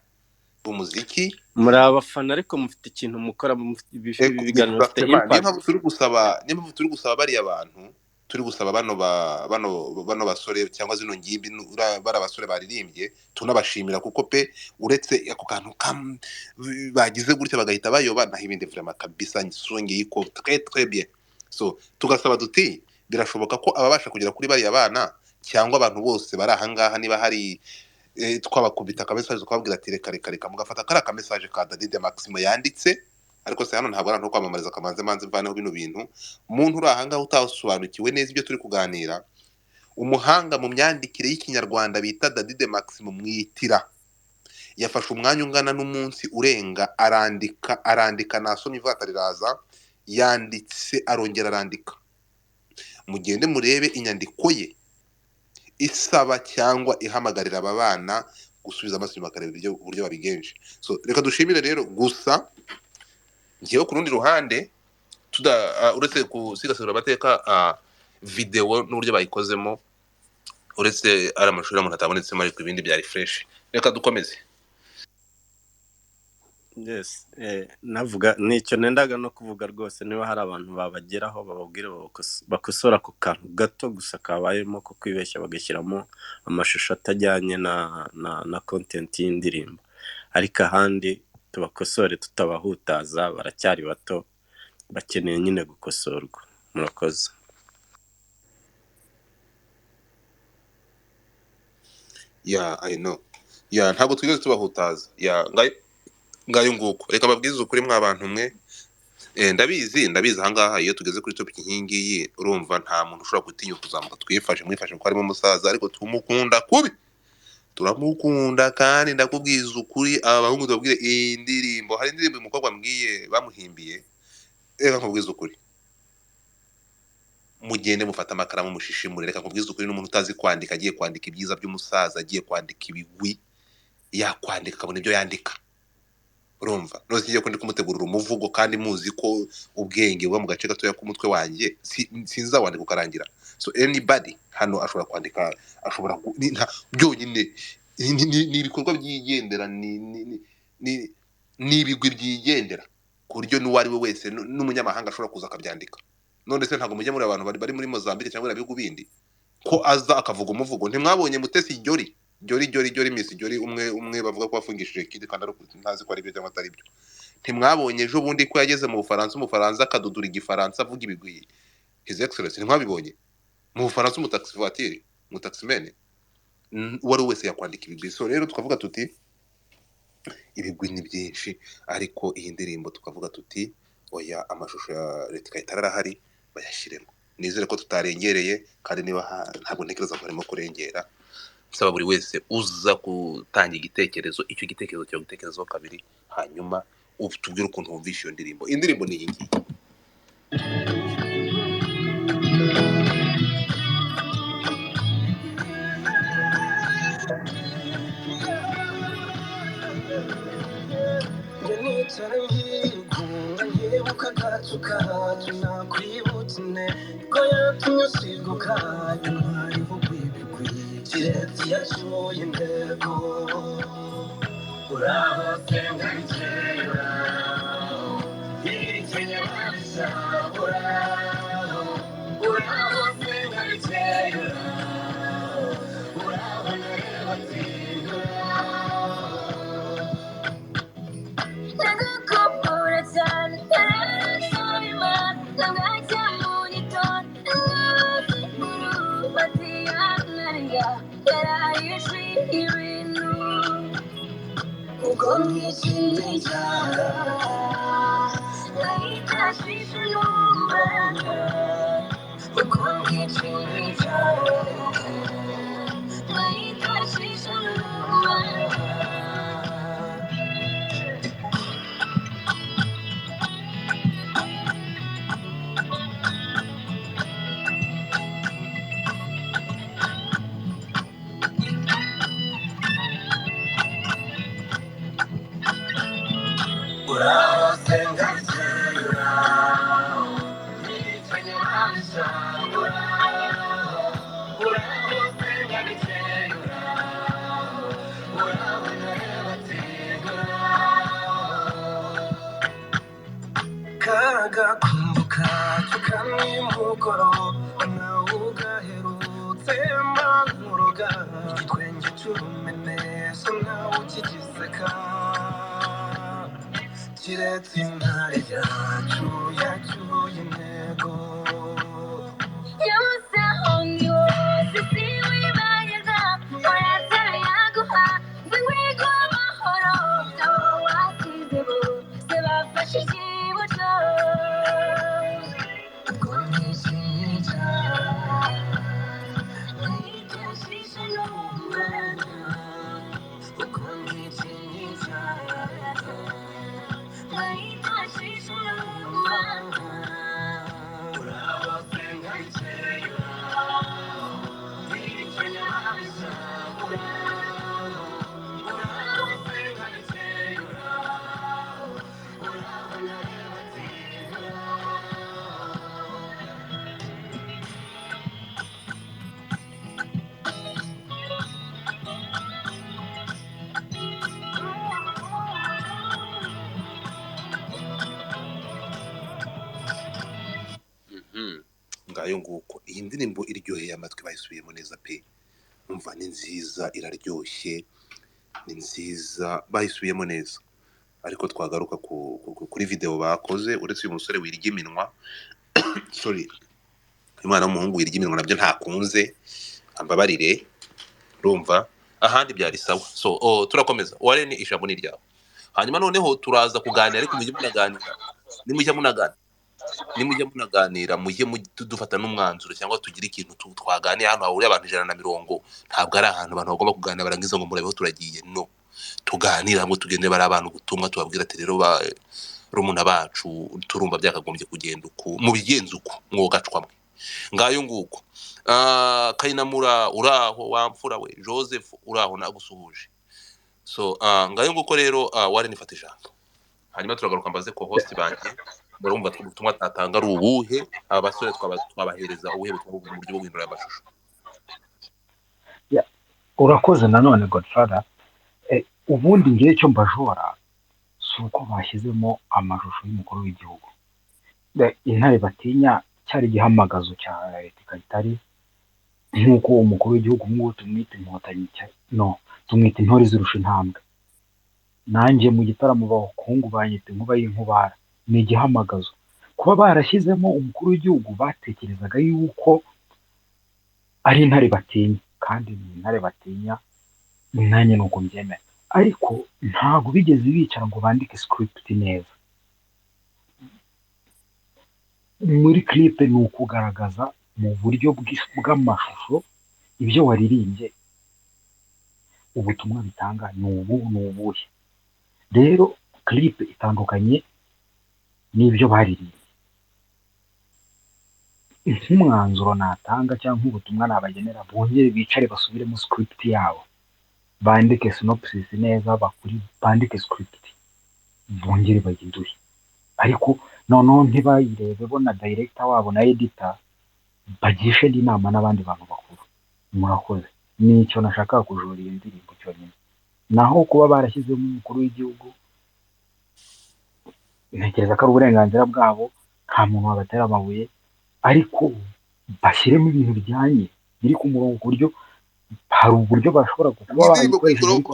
umuziki muri abafana ariko mufite ikintu mukora, mufite ibiganiro bifite niyo impact. mpamvu turi gusaba bariya bantu, turi gusaba bano basore cyangwa zino ngimbi bari abasore baririmbye, tunabashimira kuko pe uretse ako kantu bagize gutya bagahita bayoba naho ibindi vraiment kabisa nsongeye ko très bien. So tugasaba duti birashoboka ko ababasha kugera kuri bariya bana cyangwa abantu bose bari ahangaha niba hari twabakubita akamesaje twababwira ati reka mugafata kari akamesaje ka Dadi de Maximo yanditse, ariko se hano ntabwo ari no kwamamariza kamanze mvaneho bino bintu. Umuntu uri ahangaha utasobanukiwe neza ibyo turi kuganira, umuhanga mu myandikire y'ikinyarwanda bita Dadi de Maximo Mwitira yafashe umwanya ungana n'umunsi urenga arandika nasomye ivata riraza, yanditse arongera arandika. Mugende murebe inyandiko ye isaba cyangwa ihamagarira aba bana gusubiza amaso inyuma bakareba uburyo babigenje. So reka dushimire rero, gusa ngewe ku rundi ruhande uretse gusigasira amateka video n'uburyo bayikozemo, uretse ari amashuri umuntu atabonetsemo ariko ibindi byari fresh. Reka dukomeze. Yes, navuga nicyo nendaga no kuvuga rwose, niba hari abantu babageraho bababwira bakosora ku kantu gato gusa kabayemo ko kwibeshya bagashyiramo amashusho atajyanye na content y'indirimbo, ariko ahandi tubakosore tutabahutaza, baracyari bato bakeneye nyine gukosorwa. Murakoze. I know ntabwo twigeze tubahutaza ngayo nguko. Reka babwize ukuri mwa bantu mwe, ndabizi ahangaha iyo tugeze kuri topic nk'ingiyi urumva nta muntu ushobora gutinya kuzamuka mwifashe kuko harimo umusaza, ariko tumukunda kubi, turamukunda kandi ndakubwiza ukuri. Aba bahungu tubabwire iyi ndirimbo, hari indirimbo umukobwa mbwiye bamuhimbiye, reka nkubwize ukuri, mugende mufata amakaramu mushishimure. Reka nkubwize ukuri, n'umuntu utazi kwandika agiye kwandika ibyiza by'umusaza, agiye kwandika ibigwi, yakwandika akabona ibyo yandika, urumva nose ngiye kundi kumutegurira umuvugo kandi muzi ko ubwenge buba mu gace gatoya k'umutwe wanjye sinzawandika ukarangira. So anybody hano ashobora kwandika, ashobora byonyine ni ibikorwa byigendera, ni ibigwi byigendera ku buryo n'uwo ari we wese n'umunyamahanga ashobora kuza akabyandika. None se ntabwo mujya muri abantu bari muri Mozambique cyangwa ibihugu bindi ko aza akavuga umuvugo? Ntimwabonye Mutesi Jolly Miss Jolly umwe bavuga ko wafungishije kidi kandi ntazi ko ari byo cyangwa atari byo? Ntimwabonye ejo bundi ko yageze mu Bufaransa akadudura igifaransa avuga ibigwi His Excellency? Ntimwabibonye? Mu Bufaransa umutaximene uwo ari wese yakwandika ibigwi. So rero tukavuga tuti ibigwi ni byinshi, ariko iyi ndirimbo tukavuga tuti oya, amashusho ya leta itarahari bayashyiremo. Nizere ko tutarengereye, kandi niba ntabwo ntekereza ko harimo kurengera. Saba buri wese uza gutanga igitekerezo, icyo gitekerezo cyo gutekerezaho kabiri, hanyuma utubwire ukuntu wumvisha iyo ndirimbo. Indirimbo ni iyi ngiyi. ndakumbuka tukanimugoroba nawe ugaherutse mankuroga igitwenge cy'urumeneso nawe ukigiseka kiretse intare yacu yacyuye intego yose hondi wose si wibagiza urasara yaguha zingwigo amahoro abo wasize bose bafashe ikibuto ubwo ntikinica nticyashishe n'umwana ubwo ntikinica nticyashishe n'umwana urabose nkayitera ngayo nguko iyi ndirimbo iryoheye amatwi bayisubiyemo neza pe umva ni nziza iraryoshye ni nziza bayisubiyemo neza ariko twagaruka kuri video bakoze uretse uyu musore wirya iminwa sorry umwana w'umuhungu wirya iminwa nabyo ntakunze ambabarire urumva ahandi byari sawa so turakomeza ware ni ijambo ni ryawe hanyuma noneho turaza kuganira ariko mujye munaganira mujye dufata n'umwanzuro cyangwa tugira ikintu twaganira hano hahuriye abantu 150 ntabwo ari ahantu abantu bagomba kuganira barangiza ngo murabeho turagiye no tuganira ngo tugende bari abantu gutumwa tubabwira ati rero rumuna bacu turumva byakagombye kugenda uko mu bigenza uko mwogacwamwe ngayo nguko Kayinamura uraho wamfura we Joseph uraho nagusuhuje so ngayo nguko rero wari nifata ijambo hanyuma turagaruka mbaze ko host banjye barumva ubutumwa tatanga ari ubuhe abasore twabahereza ubuhe butumwa mu buryo bwo guhindura amashusho urakoze nanone Godfather ubundi ngiye cyo mbajora suko bashyizemo amashusho y'umukuru w'igihugu intare batinya cyari gihamagazo cya leta Kayitare nkuko umukuru w'igihugu ngo tumwite inkotanyi no tumwite intore zirusha intambwe nanjye mu gitaramo bakungu banyite nkuba y'inkubara ni igihamagazo kuba barashyizemo umukuru w'igihugu batekerezaga yuko ari intare batinya kandi ni intare batinya nanjye nuko mbyemera ariko ntago bigeze bicara ngo bandike script neza muri clip ni ukugaragaza mu buryo bw'amashusho ibyo waririmbye ubutumwa bitanga ni ubuhe rero clip itandukanye n'ibyo baririmbye nk'umwanzuro natanga cyangwa ubutumwa nabagenera bongere bicare basubiremo script yabo bandike synopsis neza bandike script bongere bayinduye ariko noneho ntibayirebe bo na director wabo na editor bagishe inama n'abandi bantu bakuru murakoze nicyo nashaka kujura iyi ndirimbo cyonyine naho kuba barashyizemo umukuru w'igihugu ntekereza ko ari uburenganzira bwabo nta muntu wabatera amabuye ariko bashyiremo ibintu bijyanye biri ku murongo ku buryo hari uburyo bashobora kuba bayikoresha ariko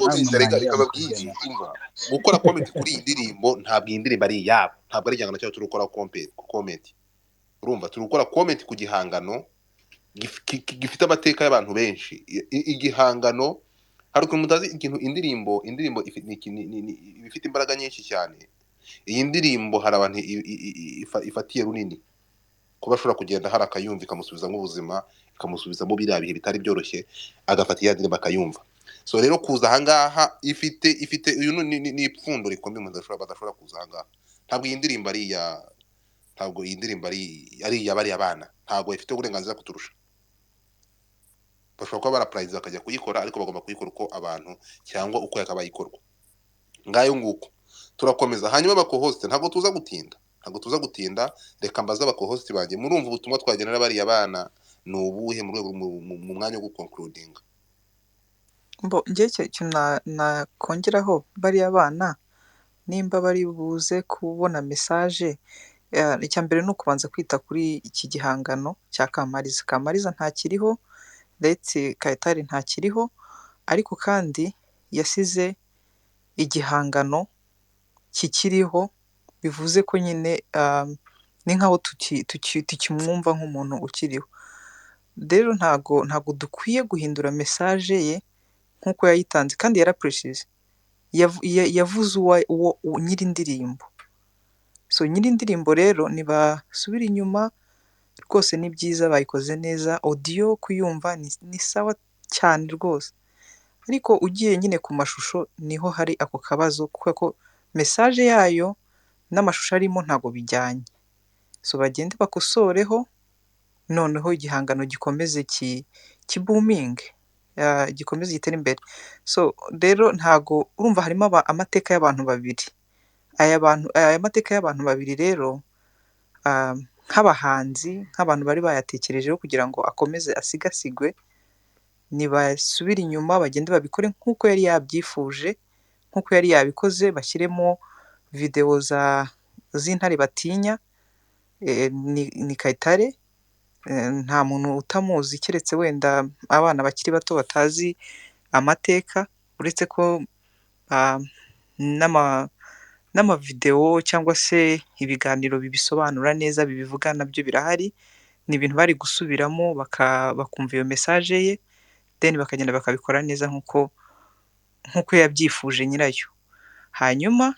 gukora comment kuri iyi ndirimbo ntabwo iyi ndirimbo ari iyabo ntabwo ari igihangano cyacu turi gukora comment urumva turi gukora comment ku gihangano gifite amateka y'abantu benshi igihangano hari ukuntu mutazi ikintu indirimbo ifite imbaraga nyinshi cyane iyi ndirimbo hari abantu ifatiye runini kuba ashobora kugenda hari akayumva ikamusubizamo ubuzima ikamusubizamo biriya bihe bitari byoroshye agafata iya ndirimbo akayumva so rero kuza ahangaha ifite uyu ni ipfundo rikomeye umuntu badashobora kuza ahangaha ntabwo iyi ndirimbo ari iya bariya bana ntabwo ifite uburenganzira kuturusha bashobora kuba barapurayiza bakajya kuyikora ariko bagomba kuyikora uko abantu cyangwa uko yakabaye ikorwa ngayo nguko turakomeza hanyuma bakohoste ntabwo tuza gutinda reka mbaza abakohosti banjye murumva ubutumwa twagenera bariya bana ni ubuhe mu rwego mu mwanya wo gukonkurudinga njye icyo nakongeraho bariya bana nimba bari buze kubona mesaje icya mbere ni ukubanza kwita kuri iki gihangano cya Kamariza. Kamariza ntakiriho ndetse Kayitare ntakiriho, ariko kandi yasize igihangano kikiriho, bivuze ko nyine ni nk'aho tukimwumva nk'umuntu ukiriho. Rero ntago dukwiye guhindura mesaje ye nk'uko yayitanze, kandi yarapuresheje, yavuze uwo nyir'indirimbo. So nyir'indirimbo rero nibasubire inyuma, rwose ni byiza, bayikoze neza, audio kuyumva ni sawa cyane rwose, ariko ugiye nyine ku mashusho niho hari ako kabazo, kuko mesaje yayo n'amashusho arimo ntago bijyanye. So bagende bakosoreho, noneho igihangano gikomeze kibuminge, gikomeze gitere imbere. So rero ntago urumva harimo amateka y'abantu babiri. Aya mateka y'abantu babiri rero, nk'abahanzi, nk'abantu bari bayatekerejeho kugira ngo akomeze asigasigwe, nibasubire inyuma bagende babikore nk'uko yari yabyifuje, nk'uko yari yabikoze, bashyiremo videwo z'Intare Batinya. Ni Kayitare, nta muntu utamuzi keretse wenda abana bakiri bato batazi amateka, uretse ko n'amavidewo cyangwa se ibiganiro bibisobanura neza bibivuga nabyo birahari. Ni ibintu bari gusubiramo bakumva iyo mesaje ye, then bakagenda bakabikora neza nk'uko yabyifuje nyirayo. Hanyuma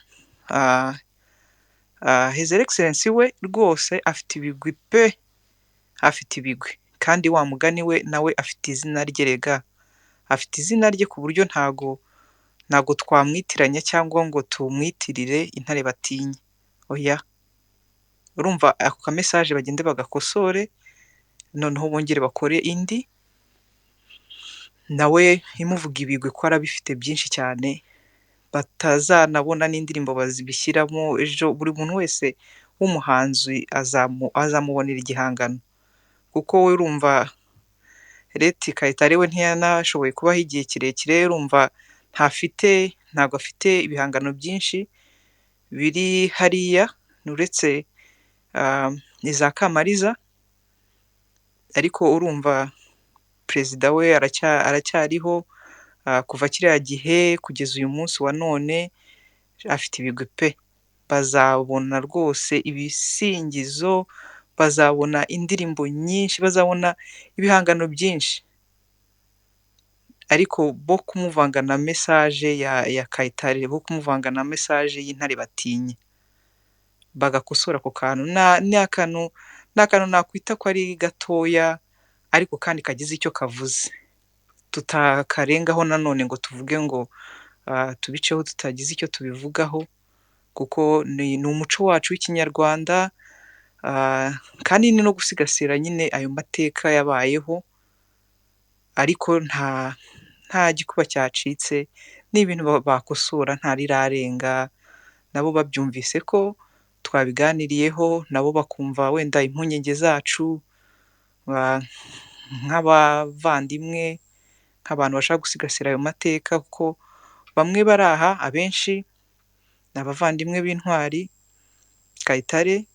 His Excellency we rwose afite ibigwi pe, afite ibigwi, kandi wa mugani we nawe afite izina rye rega, afite izina rye ku buryo ntago twamwitiranya cyangwa ngo tumwitirire Intare Batinya, oya. Urumva ako ka message bagende bagakosore, noneho bongere bakore indi, nawe imuvuga ibigwi ko arabifite byinshi cyane, batazanabona n'indirimbo bazibishyiramo. Ejo buri muntu wese w'umuhanzi azamubonera igihangano, kuko we urumva Leti Kayitare we ntiyanashoboye kubaho igihe kirekire, urumva ntago afite ibihangano byinshi biri hariya, uretse iza Kamariza, ariko urumva perezida we aracyariho, kuva kiriya gihe kugeza uyu munsi wa none, afite ibigwi pe. Bazabona rwose ibisingizo, bazabona indirimbo nyinshi, bazabona ibihangano byinshi, ariko bo kumuvanga na message ya Kayitare, bo kumuvanga na message y'Intare Batinya, bagakosora ako kantu. Ni akantu nakwita ko ari gatoya, ariko kandi kagize icyo kavuze, tutakarengaho nanone ngo tuvuge ngo tubiceho tutagize icyo tubivugaho, kuko ni umuco wacu w'ikinyarwanda, kandi ni no gusigasira nyine ayo mateka yabayeho, ariko nta gikuba cyacitse, ni ibintu bakosora nta rirarenga, nabo babyumvise ko twabiganiriyeho, nabo bakumva wenda impungenge zacu, nk'abavandimwe, nk'abantu bashaka gusigasira ayo mateka, kuko bamwe bari aha, abenshi ni abavandimwe b'intwari Kayitare,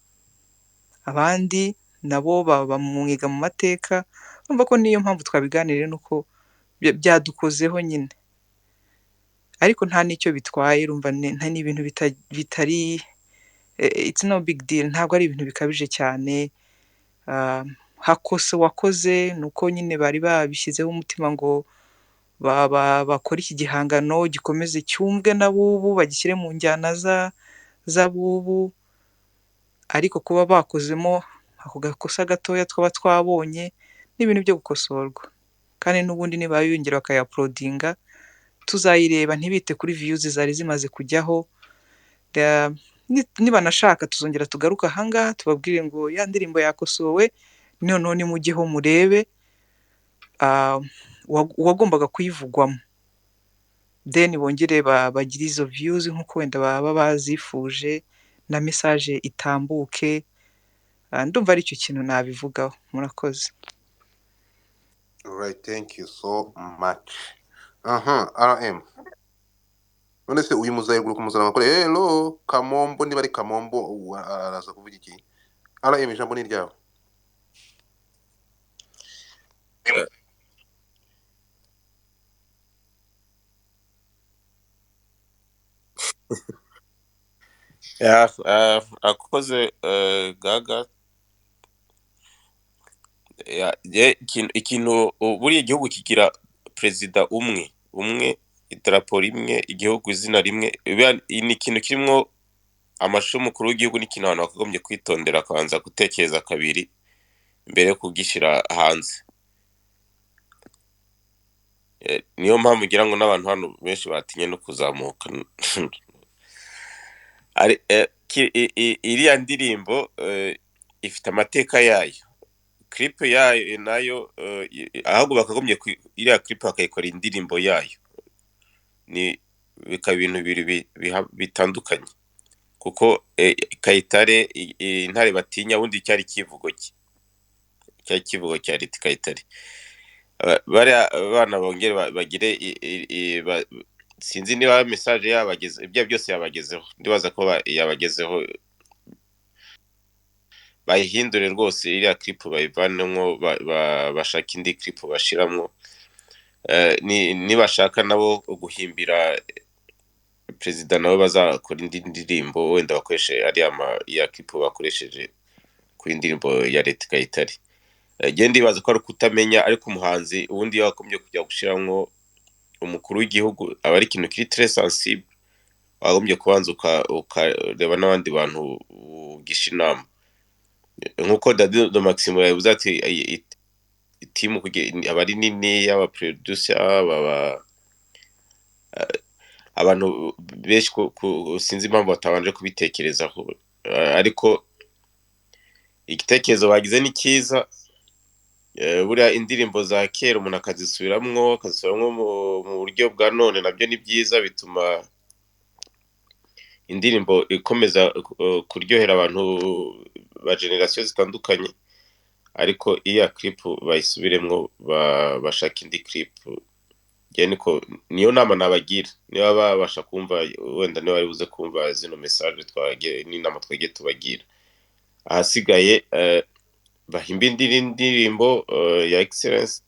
abandi nabo bamwiga mu mateka. Urumva ko niyo mpamvu twabiganiriye, nuko byadukozeho nyine, ariko nta n'icyo bitwaye. Urumva ni ibintu bitari it's no big deal, ntabwo ari ibintu bikabije cyane. Wakoze nuko nyine bari babishyizeho umutima ngo bakore iki gihangano gikomeze cyumvwe n'abubu, bagishyire mu njyana z'abubu, ariko kuba bakozemo ako gakosa gatoya twaba twabonye, ni ibintu byo gukosorwa, kandi n'ubundi nibayongera bakayapulodinga tuzayireba, ntibite kuri views zari zimaze kujyaho. Nibanashaka tuzongera tugaruka ahangaha tubabwire ngo ya ndirimbo yakosowe, noneho nimujyeho murebe uwagombaga kuyivugwamo, then bongere bagire izo views nk'uko wenda baba bazifuje, na message itambuke. Ndumva ari icyo kintu nabivugaho. Murakoze. Alright, thank you so much. RM. none se uyu muzayigura kumuzana bakore hello Kamombo niba ari Kamombo araza kuvuga iki RM ijambo ni ryawe akoze gaga ikintu buriya igihugu kigira perezida umwe idarapo rimwe igihugu izina rimwe ni ikintu kirimo amashusho y'umukuru w'igihugu n'ikintu abantu bakagombye kwitondera akabanza gutekereza kabiri mbere yo kugishyira hanze. Niyo mpamvu ngira ngo n'abantu hano benshi batinye no kuzamuka iriya ndirimbo ifite amateka yayo, clip yayo nayo ahubwo bakagombye iriya clip bakayikora indirimbo yayo, ni bikaba ibintu bibiri bitandukanye kuko Kayitare intare batinya ubundi cyari kivugo cya Leta Kayitare. Bariya abana bongere bagire sinzi niba message yabageze ibyo byose yabagezeho, ndibaza ko yabagezeho, bayihindure rwose iriya clip bayivanemo bashaka indi clip bashiramo, nibashaka nabo guhimbira perezida nabo bazakora indi ndirimbo wenda bakoreshe ariya clip bakoresheje ku indirimbo ya Leta Kayitare. Ndibaza ko ari kutamenya ariko umuhanzi ubundi yakomeje kujya gushiramo umukuru w'igihugu aba ari ikintu kiri très sensible, wagombye kubanza ukareba n'abandi bantu ugisha inama nk'uko Dadi do Maximo yavuze ati timu aba ari nini y'aba producer abantu benshi sinzi impamvu batabanje kubitekerezaho, ariko igitekerezo bagize ni cyiza. Buriya indirimbo za kera umuntu akazisubiramo mu buryo bwa none nabyo ni byiza, bituma indirimbo ikomeza kuryohera abantu ba generation zitandukanye, ariko iya clip bayisubiremo bashaka indi clip. Niyo nama nabagira niba babasha kumva wenda niba bari buze kumva zino message n'inama twagiye tubagira. Ahasigaye bahimba indirimbo ya excellence,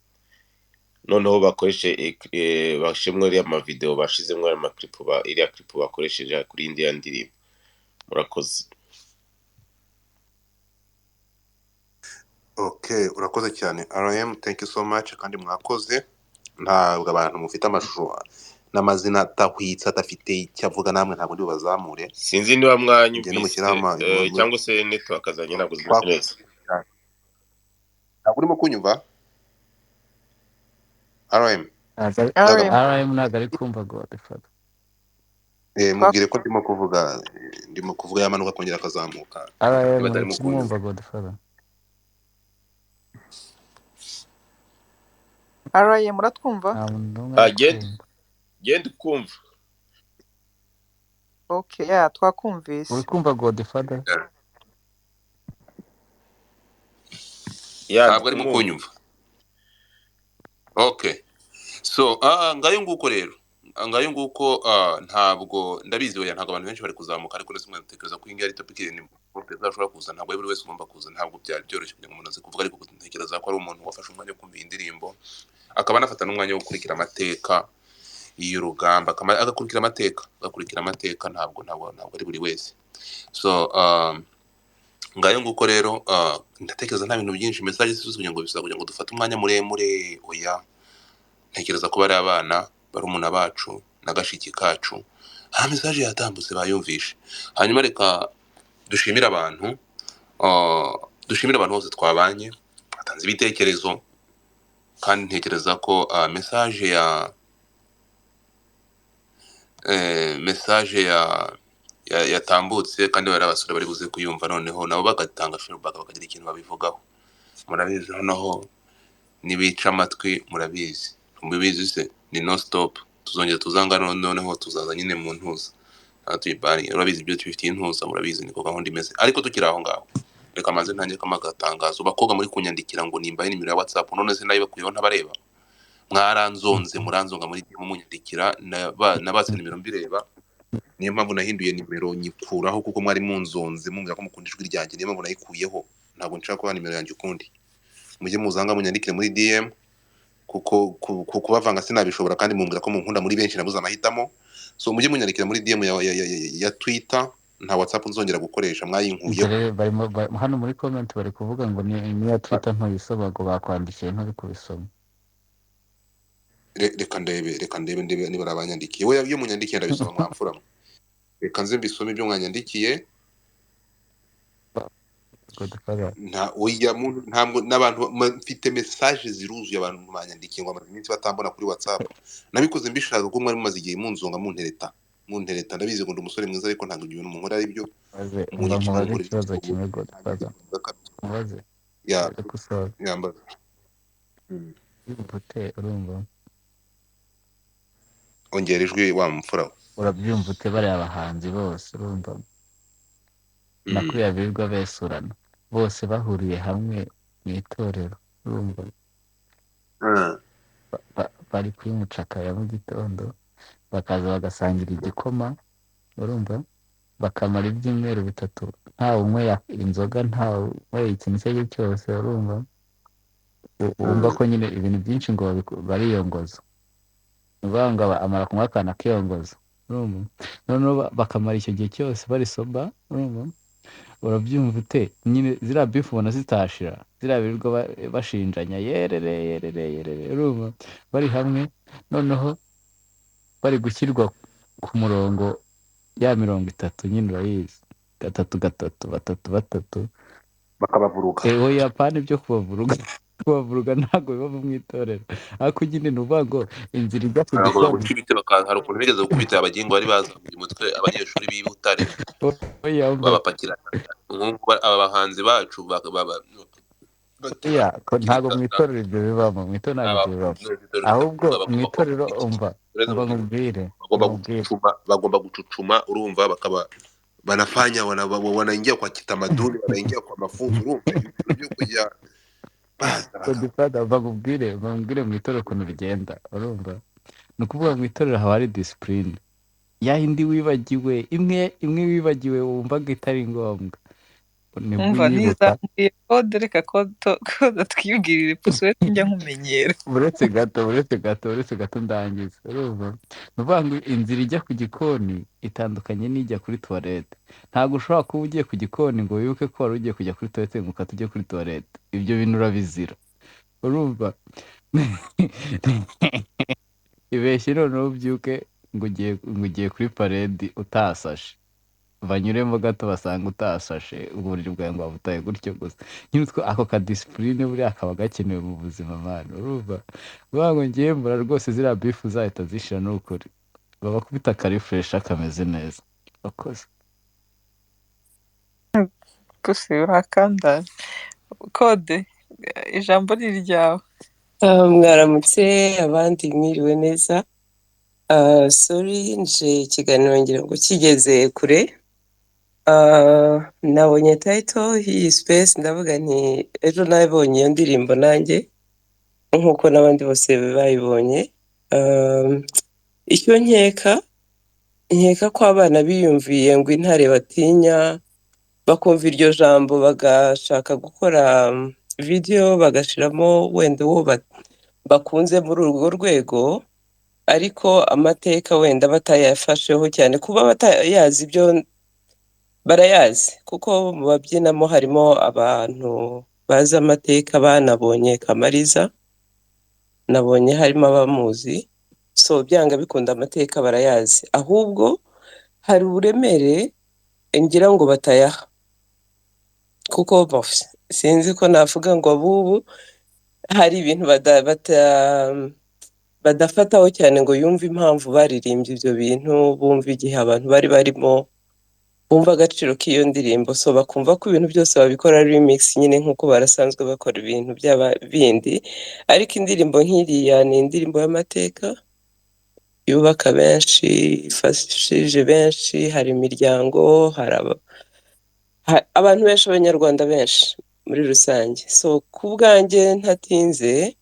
noneho bakoreshe bashimwe iriya amavideo bashizemo amaclip iriya clip bakoresheje kuri indi ya ndirimbo. Murakoze. Okay, urakoze cyane RM, thank you so much kandi mwakoze. Ntabwo abantu mufite amashusho n'amazina atahwitse adafite icyo avuga namwe ntabwo ndi bubazamure. Sinzi niba mwanyumvise cyangwa se network akazanye ntabwo zimeze neza. Ntabwo urimo kunyumva RM? RM ntabwo ari kumva Godfather. Mubwire ko ndimo kuvuga yamanuka kongera akazamuka. RM kimwumva Godfather. RM muratwumva? Genda kumva. Okay, yeah, twakumvise. Uri kumva Godfather? Ntabwo arimo kunyumva. Okay, so ngayo nguko rero ntabwo ndabizi oya ntabwo abantu benshi bari kuzamuka, ariko nese mwatekereza ko ingi ari topic ni bashobora kuza, ntabwo buri wese ugomba kuza, ntabwo byari byoroshye kugira ngo umuntu aze kuvuga, ariko ntekereza ko ari umuntu wafashe umwanya wo kumva indirimbo akaba anafata n'umwanya wo gukurikira amateka y'urugamba, agakurikira amateka, ntabwo ari buri wese. So ngayo nguko rero ndatekereza nta bintu byinshi message kugira ngo dufate umwanya muremure, oya ntekereza ko bari abana bari umuna bacu n'agashiki kacu, message yatambutse bayumvishe. Hanyuma reka dushimira abantu bose twabanye batanze ibitekerezo, kandi ntekereza ko message yatambutse kandi bari abasore bari buze kuyumva, noneho nabo bagatanga feedback bakagira ikintu babivugaho. Murabizi hano nibica amatwi, murabizi se ni no stop, tuzongera tuzanga noneho tuzaza nyine mu ntuza tuyibari. Urabizi ibyo tubifitiye intuza, murabizi niko gahunda imeze. Ariko tukiri aho ngaho reka manze ntangiye kamaga tangazo, bakobwa muri kunyandikira ngo nimbaye nimero ya WhatsApp, none se nayo bakuyeho ntabareba. mwaranzonze muranzonga muri DM munyandikira nabase nimero mbireba, niyo mpamvu nahinduye nimero nyikuraho kuko mwari munzonze mumbwira ko mukunda ijwi ryanjye, niyo mpamvu nayikuyeho. Ntabwo nshaka kuba nimero yanjye ukundi, mujye muzanga munyandikire muri DM kuko kubavanga sinabishobora, kandi mumbwira ko munkunda muri benshi nabuze amahitamo. So mujye munyandikira muri DM ya Twitter, nta WhatsApp nzongera gukoresha, mwayinkuyeho. Hano muri comment bari kuvuga ngo niya Twitter ntuyisoma, ngo bakwandikiye nturi kubisoma. Reka ndebe niba arabanyandikiye. We iyo munyandikiye ndabisoma mwamfura. Reka nze mbisome ibyo mwanyandikiye. Nta oya muntu ntabwo n'abantu mfite message ziruzuye abantu banyandikiye ngo amaze iminsi batambona kuri WhatsApp. Nabikoze mbishaka ko mwari mumaze igihe munzonga muntereta ndabizi ngo ndi umusore mwiza, ariko ntabwo ibintu munkora ari byo. Mubaze ikibazo kimwe Godfather. Mubaze. Ya yambaza. Ute urumva? Ongera ijwi wa mfura. Urabyumva ute bari abahanzi bose urumva? Nakuriya birirwa besurana bose bahuriye hamwe mu itorero urumva? Bari kuri mucaka ya mu gitondo, bakaza bagasangira igikoma urumva, bakamara ibyumweru bitatu ntawe unyweye inzoga, ntawe unyweye ikintu icyo ari cyo cyose urumva. Wumva ko nyine ibintu byinshi ngo bariyongoza, uvuga ngo amara kunywa akana kiyongoza urumva. Noneho bakamara icyo gihe cyose bari soba urumva. Urabyumva ute? Nyine ziriya bifu ubona zitashira, ziriya birirwa bashinjanya yerere urumva, bari hamwe noneho bari gushyirwa ku murongo ya 30 nyine urayizi, 3 bakabavuruga. Oya pana ibyo kubavuruga ntabwo biba mu itorero, ariko nyine nuvuga ngo inzira ijya ku gikoni. Hari ukuntu bigeze gukubita abagingo bari bazamuye umutwe abanyeshuri b'i Butare babapakira. Aba bahanzi bacu ntabwo mu itorero ibyo bibamo, mu itorero ntabwo ibyo bibamo, ahubwo mu itorero umva nkubwire bagomba gucucuma urumva, bakaba banafanya wanaingia kwa kitamaduni, wanaingia kwa mafunzo urumva, ibyo kujya bakubwire mu itorero ukuntu bigenda urumva. Ni ukuvuga mu itorero haba hari discipline yahindi wibagiwe, imwe wibagiwe wumvaga itari ngombwa. Umva nizambuye kode, reka kode twibwirire pusuwe njya nkumenyera. Uretse gato ndangiza urumva. Ni ukuvuga ngo inzira ijya ku gikoni itandukanye n'ijya kuri toilette. Ntabwo ushobora kuba ugiye ku gikoni ngo wibuke ko wari ugiye kujya kuri toilette ngo ukate ujye kuri toilette. Ibyo bintu urabizira urumva. Ibeshye noneho ubyuke ngo ugiye kuri parade utasashe, banyuremo gato basanga utasashe, uburiri bwawe ngo wabutaye gutyo gusa. Nyine ako ka discipline buriya kaba gakenewe mu buzima mwana urumva. Vuga ngo ngiye mbura rwose ziriya bifu zahita zishira n'ukuri, baba kubita akarifresha kameze neza. Bakoze gusa urakanda kode, ijambo ni iryawe. Mwaramutse abandi mwiriwe neza. Sorry nje ikiganiro ngira ngo kigeze kure. Nabonye title iyi space ndavuga nti ejo nabonye iyo ndirimbo nanjye nkuko n'abandi bose bayibonye. Icyo nkeka ko abana biyumviye ngo intare batinya, bakumva iryo jambo bagashaka gukora video bagashiramo wenda uwo bakunze muri urwo rwego, ariko amateka wenda batayafasheho cyane. Kuba batayazi ibyo barayazi kuko mu babyinamo harimo abantu bazi amateka, banabonye Kamariza, nabonye harimo abamuzi, so byanga bikunda amateka barayazi, ahubwo hari uburemere ngira ngo batayaha, kuko sinzi ko navuga ngo abubu hari ibintu badafataho cyane ngo yumve impamvu baririmbye ibyo bintu, bumva igihe abantu bari barimo, bumva agaciro k'iyo ndirimbo, so bakumva ko ibintu byose babikora remix nyine nk'uko barasanzwe bakora ibintu by'aba bindi. Ariko indirimbo nk'iriya ni indirimbo y'amateka yubaka benshi, ifashije benshi, hari imiryango, hari abantu benshi, abanyarwanda benshi muri rusange. So ku bwanjye ntatinze,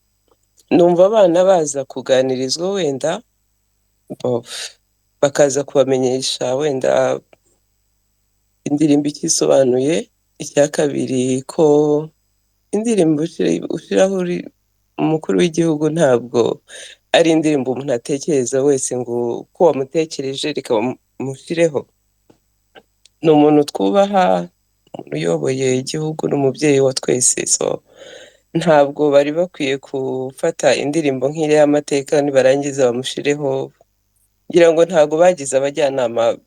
numva abana baza kuganirizwa wenda bakaza kubamenyesha wenda indirimbo icyo isobanuye. Icya kabiri ko indirimbo ushyiraho uri umukuru w'igihugu ntabwo ari indirimbo umuntu atekereza wese ngo ko wamutekereje reka bamushyireho. Ni umuntu twubaha, umuntu uyoboye igihugu n'umubyeyi wa twese, so ntabwo bari bakwiye gufata indirimbo nk'iriya y'amateka nibarangiza bamushireho. Ngira ngo ntabwo bagize abajyanama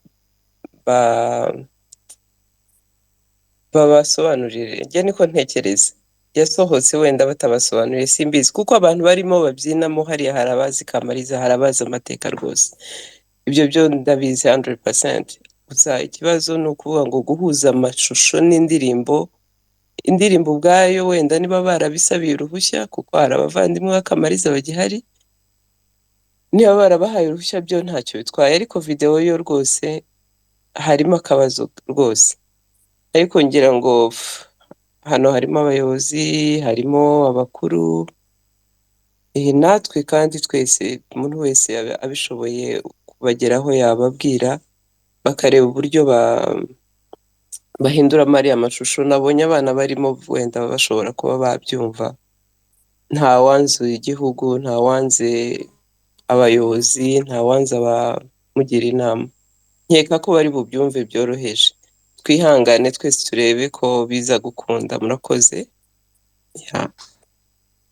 babasobanurire. Njye niko ntekereza, yasohotse wenda batabasobanuriye simbizi, kuko abantu barimo babyinamo hariya hari abazi Kamariza, hari abazi amateka rwose, ibyo byo ndabizi 100%. Gusa ikibazo ni ukuvuga ngo guhuza amashusho n'indirimbo. Indirimbo ubwayo wenda niba barabisabiye uruhushya, kuko hari abavandimwe ba Kamariza bagihari, niba barabahaye uruhushya byo ntacyo bitwaye, ariko video yo rwose harimo akabazo rwose. Ariko ngira ngo hano harimo abayobozi, harimo abakuru, natwe kandi twese, umuntu wese abishoboye kubageraho yababwira, bakareba uburyo bahinduramo ariya mashusho. Nabonye abana barimo wenda bashobora kuba babyumva. Nta wanze igihugu, nta wanze abayobozi, nta wanze abamugira inama. Nkeka ko bari bubyumve byoroheje. Twihangane twese turebe ko biza gukunda. Murakoze.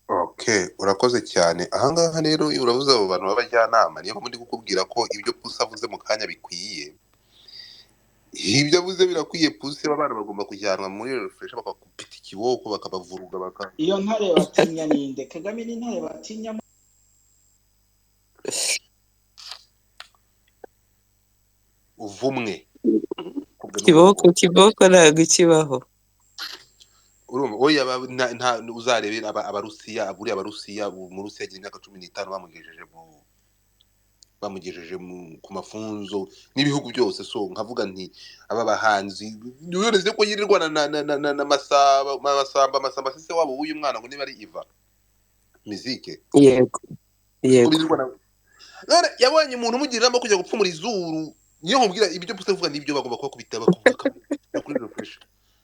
Okay, urakoze cyane. Ahangaha rero uravuze abo bantu b'abajyanama, niyo muri kukubwira ko ibyo Pusi avuze mu kanya bikwiye. Ibyo avuze birakwiye. Pusi abana bagomba kujyanwa muri refresh, bakakupita ikiboko, bakabavuruga, iyo ntare batinya ninde? Kagame ni intare batinya? uvumwe kiboko ntabwo kibaho. Urumva oya nta uzarebe abarusiya, buriya abarusiya mu Rusiya agira imyaka 15 bamugejeje ku mafunzo n'ibihugu byose. So nkavuga nti aba bahanzi uretse ko yirirwana na masamba sese wabo w'uyu mwana ngo niba ari Yvan Muzika. Yego none yabonye umuntu umugiramo kujya gupfumura izuru. Niyo nkubwira ibyo Pusi avuga nibyo bagomba kuba kubita kuri refresh.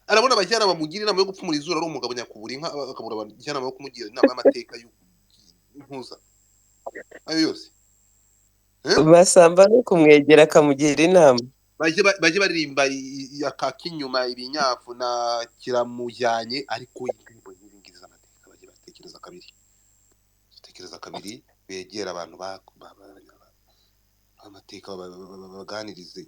Arabona abajyana bamugira inama yo gupfumura izuru, ari umugabo nyakubura inka, akabura abajyana yo kumugira inama y'amateka y'impuza ayo yose. Basamba no kumwegera akamugira inama. Baje baririmba akakinyuma ibinyafu na kiramujyanye, ariko indirimbo nyingi z'amateka baje batekereza kabiri begera abantu amateka baganirize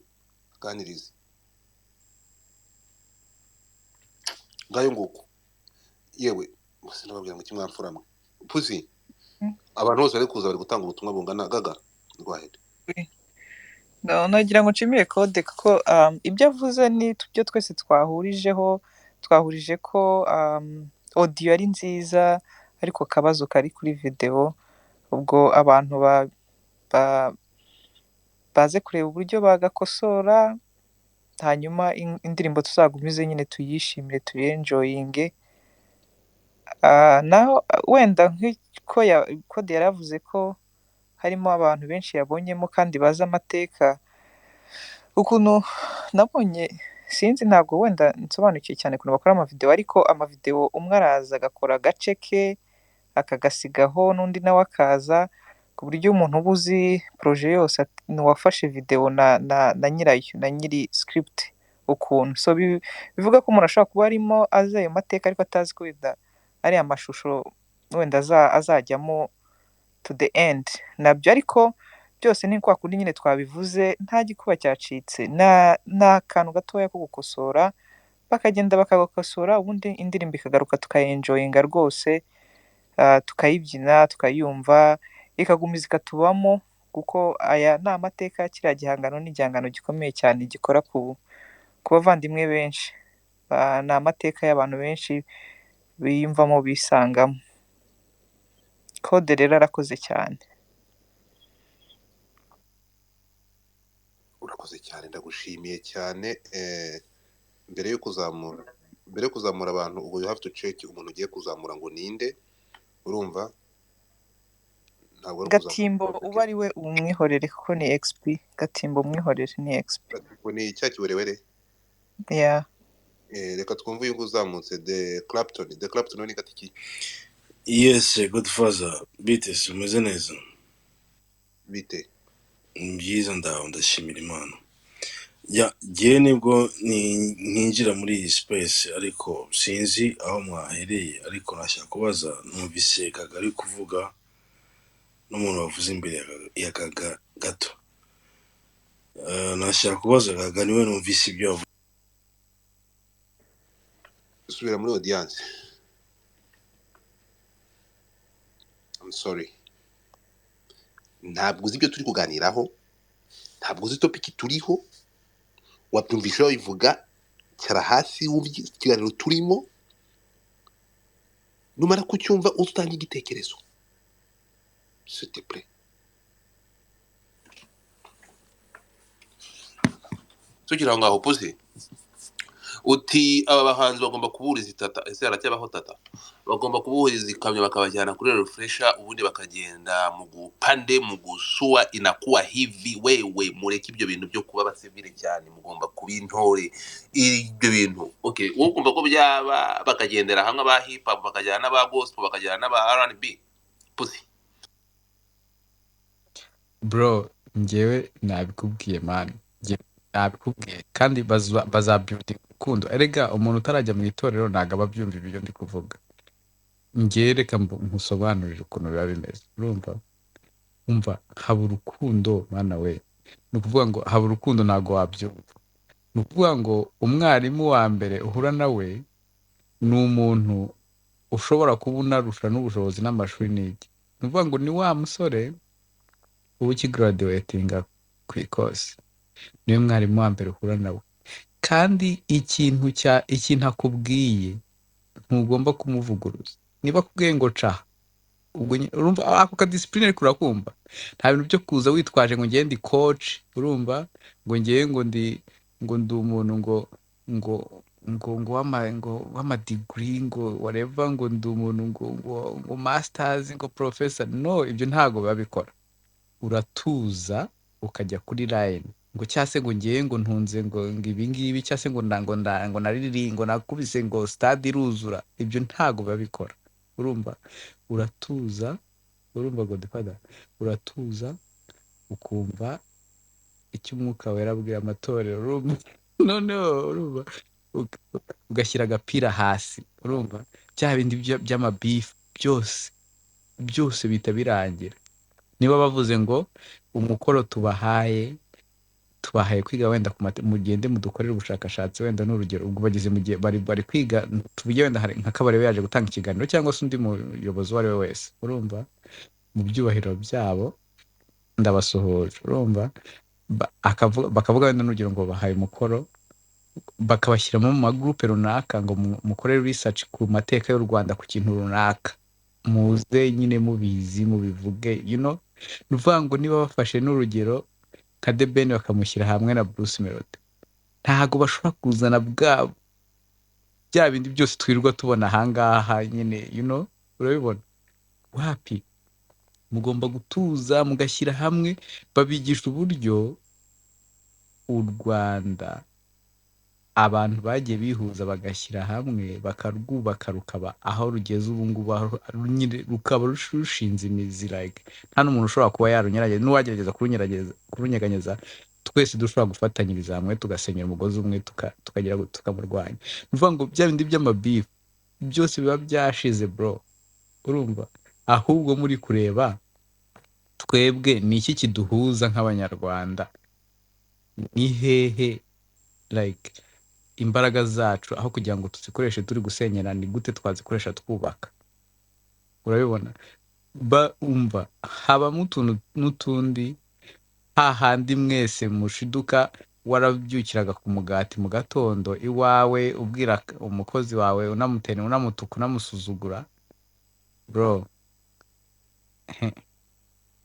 ngayo nguko. Yewe sinababwira ngo kimwamfuramwe Pusi, abantu bose bari kuza bari gutanga ubutumwa bungana gaga rwahede. nagira ngo nshimire Kode kuko ibyo avuze ni byo twese twahurije ko audio ari nziza, ariko akabazo kari kuri video. Ubwo abantu baze kureba uburyo bagakosora, hanyuma indirimbo tuzagumize nyine tuyishimire, tuyenjoyinge. Naho wenda nk'uko Kode yaravuze ko harimo abantu benshi yabonyemo kandi bazi amateka, ukuntu nabonye sinzi, ntabwo wenda nsobanukiwe cyane ukuntu bakora amavideo, ariko amavideo umwe araza agakora agace ke akagasigaho, n'undi nawe akaza, ku buryo umuntu uba uzi projet yose ni uwafashe video na nyirayo, na nyiri script ukuntu. So bivuga ko umuntu ashobora kuba arimo azi ayo mateka, ariko atazi ko wenda ari amashusho wenda azajyamo to the end nabyo. Ariko byose ni kwa kundi nyine twabivuze, nta gikuba cyacitse, nta kantu gatoya ko gukosora, bakagenda bakagakosora, ubundi indirimbo ikagaruka tukayenjoyinga rwose, tukayibyina tukayumva, ikagumiza ikatubamo, kuko aya ni amateka. Kiriya gihangano ni igihangano gikomeye cyane, gikora ku bavandimwe benshi, ni amateka y'abantu benshi biyumvamo bisangamo. Kode rero arakoze cyane. Urakoze cyane, ndagushimiye cyane. Mbere yo kuzamura abantu, ubu you have to check umuntu ugiye kuzamura ngo ninde. Urumva ntabwo ari Gatimbo ukuzamuka uba ari we umwihorere kuko ni XP. Gatimbo umwihorere ni XP. ngo ni cya kiwerewere. Yeah. Reka twumve uyu nguyu uzamutse The Clapton ni gatiki Yes, Godfather. Bite se umeze neza? bite. Byiza ndaho ndashimira Imana. Ya jye nibwo ninjira muri iyi space ariko sinzi aho mwahereye ariko nashaka kubaza numvise Gaga ari kuvuga n'umuntu wavuze imbere ya Gaga gato. Nashaka kubaza Gaga niwe numvise ibyo yavuze. Subira muri audience. I'm sorry. Ntabwo uzi ibyo turi kuganiraho, ntabwo uzi topic turiho, wabyumvisha bivuga cyara hasi wumva ikiganiro turimo, numara kucyumva utanga igitekerezo. S'il te plaît. Tugira ngaho pose. Uti aba bahanzi bagomba kuburiza itata, ese haracyabaho tata, bagomba kubuhuriza ikamyo bakabajyana kuri refresher, ubundi bakagenda mu gupande mu gusua inakuwa hivi. Wewe mureke ibyo bintu byo kuba basivile cyane, mugomba kubintore ibyo bintu. Okay, wowe kumva ko byaba bakagendera hamwe aba hip hop bakajyana n'aba gospel bakajyana n'aba R&B pussy. Bro, njyewe nabikubwiye man. Nabikubwiye kandi bazabyumva urukundo. Erega umuntu utarajya mu itorero ntago aba abyumva ibyo ndi kuvuga. Njye reka nkusobanurire ukuntu biba bimeze. Urumva? Umva, haba urukundo mana we. Ni ukuvuga ngo haba urukundo ntago wabyumva. Ni ukuvuga ngo umwarimu wa mbere uhura nawe ni umuntu ushobora kuba unarusha n'ubushobozi n'amashuri n'iki. Ni ukuvuga ngo ni wa musore uba ukigraduatinga ku ikosi. Niwe mwarimu wa mbere uhura nawe. Kandi ikintu akubwiye ntugomba kumuvuguruza. Niba akubwiye ngo ca, ubwo urumva ako ka discipline ariko urakumva. Nta bintu byo kuza witwaje ngo ngiye ndi coach, urumva? Ngo ngiye ngo ndi umuntu ngo wama degree ngo whatever, ngo ndi umuntu ngo masters ngo professor. No, ibyo ntago babikora. Uratuza ukajya kuri line ngo cyase ngo ngiye ngo ntunze ngo ibingibi cyase ngo nariri ngo nakubise ngo stade iruzura. Ibyo ntago babikora. Urumva? Uratuza, urumva Godfather, uratuza ukumva icyo umwuka wera abwira amatorero. Urumva? Noneho urumva ugashyira agapira hasi. Urumva? Bya bindi by'amabifu byose bita birangira. Niba bavuze ngo umukoro tubahaye kwiga wenda mugende mudukorera ubushakashatsi wenda n'urugero, ubwo bageze mu gihe bari kwiga, tuvuge wenda hari nka Kabare yaje gutanga ikiganiro cyangwa se undi muyobozi uwo ari we wese. Urumva? Mu byubahiro byabo ndabasuhuje. Urumva? Bakavuga wenda n'urugero ngo bahaye umukoro, bakabashyiramo mu magroupe runaka ngo mukore research ku mateka y'u Rwanda ku kintu runaka. Muze nyine mubizi mubivuge, you know. Nuvuga ngo niba bafashe n'urugero nka The Ben bakamushyira hamwe na Bruce Melody, ntago bashobora kuzana bya bindi byose twirirwa tubona ahangaha nyine, you know. Urabibona? Wapi? Mugomba gutuza mugashyira hamwe, babigisha uburyo u Rwanda abantu bagiye bihuza bagashyira hamwe bakarwubaka rukaba aho rugeze ubu ngubu, rukaba rushinze imizi. Like nta n'umuntu ushobora kuba yarunyerageza, n'uwagerageza kurunyeganyeza. Twese dushobora gufatanyiriza hamwe tugasenyera umugozi umwe tukagira tukamurwanya. Nuvuga ngo bya bindi by'amabifu byose biba byashize bro. Urumva? Ahubwo muri kureba twebwe ni iki kiduhuza nk'abanyarwanda, ni hehe like imbaraga zacu aho kugira ngo tuzikoreshe turi gusenyera, ni gute twazikoresha twubaka. Urabibona? Umva, habamo utuntu n'utundi. Hahandi mwese mushiduka warabyukiraga ku mugati mu gatondo iwawe ubwira umukozi wawe unamutera unamutuka unamusuzugura bro.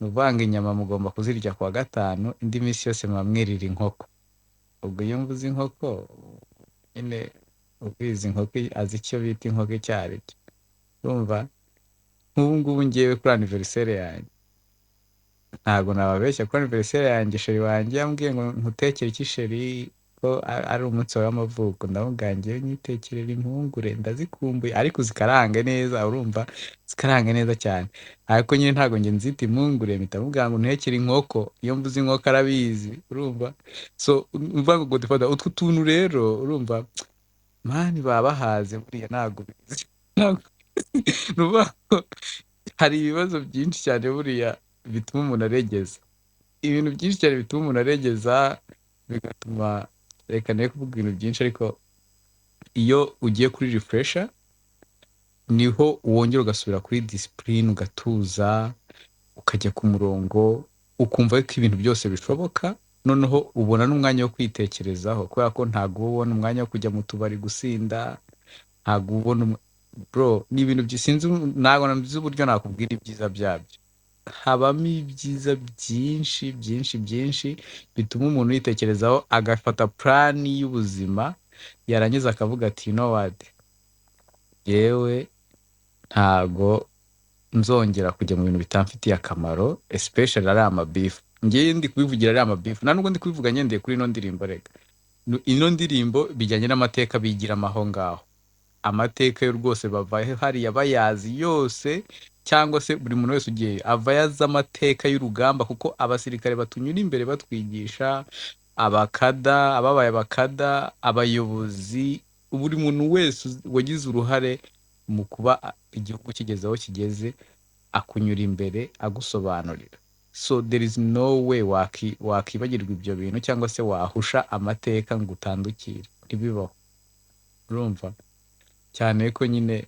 Nuvanga inyama mugomba kuzirya kwa gatanu, indi minsi yose mwamwirira inkoko. Ubwo iyo mvuze inkoko nyine ubwiza inkoko azi icyo bita inkoko icyo ari cyo. Urumva? Nk'ubu ngubu ngewe kuri anniversaire yanjye ntabwo nababeshya ko anniversaire yanjye sheri wanjye yambwiye ngo nkutekere iki sheri ko ari umunsi wawe w'amavuko ndamubwira ngewe nyitekerera impungure ndazikumbuye ariko zikarange neza urumva zikarange neza cyane ariko nyine ntabwo njye nzita impungure mpita mubwira ngo ntekere inkoko iyo mvuze inkoko arabizi urumva so umva ngo godfather utwo tuntu rero urumva mani baba bahaze buriya ntabwo bizi ni ukuvuga ngo hari ibibazo byinshi cyane buriya bituma umuntu aregeza ibintu byinshi cyane bituma umuntu aregeza bigatuma reka nawe kuvuga ibintu byinshi ariko iyo ugiye kuri refresher niho wongera ugasubira kuri discipline ugatuza ukajya ku murongo ukumva ko ibintu byose bishoboka noneho ubona n'umwanya wo kwitekerezaho kubera ko ntabwo uba ubona umwanya wo kujya mu tubari gusinda ntabwo ubona bro ni ibintu bisinzi ntabwo nambizi uburyo nakubwira ibyiza byabyo habamo ibyiza byinshi byinshi byinshi bituma umuntu yitekerezaho agafata plan y'ubuzima yarangiza akavuga ati you know what yewe ntago nzongera kujya mu bintu bitamfitiye akamaro especially ari amabifu ngewe ndi kubivugira ari amabifu nta nubwo ndi kubivuga ngendeye kuri ino ndirimbo reka ino ndirimbo bijyanye n'amateka bigiramo aho ngaho amateka yo rwose bava hariya bayazi yose cyangwa se buri muntu wese ugiye ava yazi amateka y'urugamba kuko abasirikare batunyura imbere batwigisha abakada ababaye abakada abayobozi buri muntu wese wagize uruhare mu kuba igihugu kigeze aho kigeze akunyura imbere agusobanurira so there is no way wakibagirwa ibyo bintu cyangwa se wahusha amateka ngo utandukire ntibibaho urumva cyane ko nyine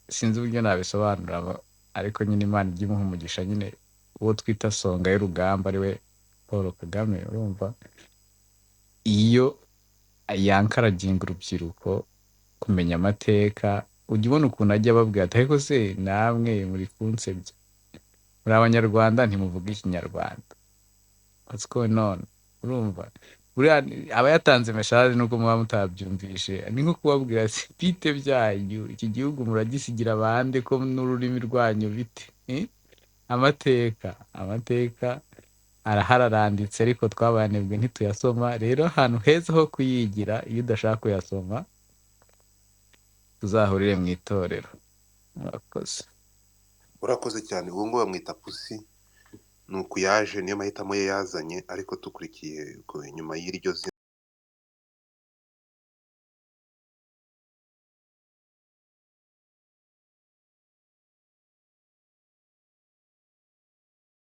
sinzi uburyo nabisobanura ariko nyine Imana ijya imuha umugisha nyine uwo twita songa y'urugamba ariwe Paul Kagame urumva iyo yankaraginga urubyiruko kumenya amateka ujya ubona ukuntu ajya ababwira ati ariko se namwe muri kunsebya muri abanyarwanda ntimuvuga ikinyarwanda what's going on urumva buriya aba yatanze message nuko muba mutabyumvishe ni nko kubabwira ati bite byanyu iki gihugu muragisigira abande ko n'ururimi rwanyu bite amateka arahararanditse ariko twabanebwe ntituyasoma rero ahantu heza ho kuyigira iyo udashaka kuyasoma tuzahurire mu itorero murakoze urakoze cyane uwo ngo bamwita pusi ni uku yaje niyo mahitamo ye yazanye ariko dukurikiye nyuma y'iryo zina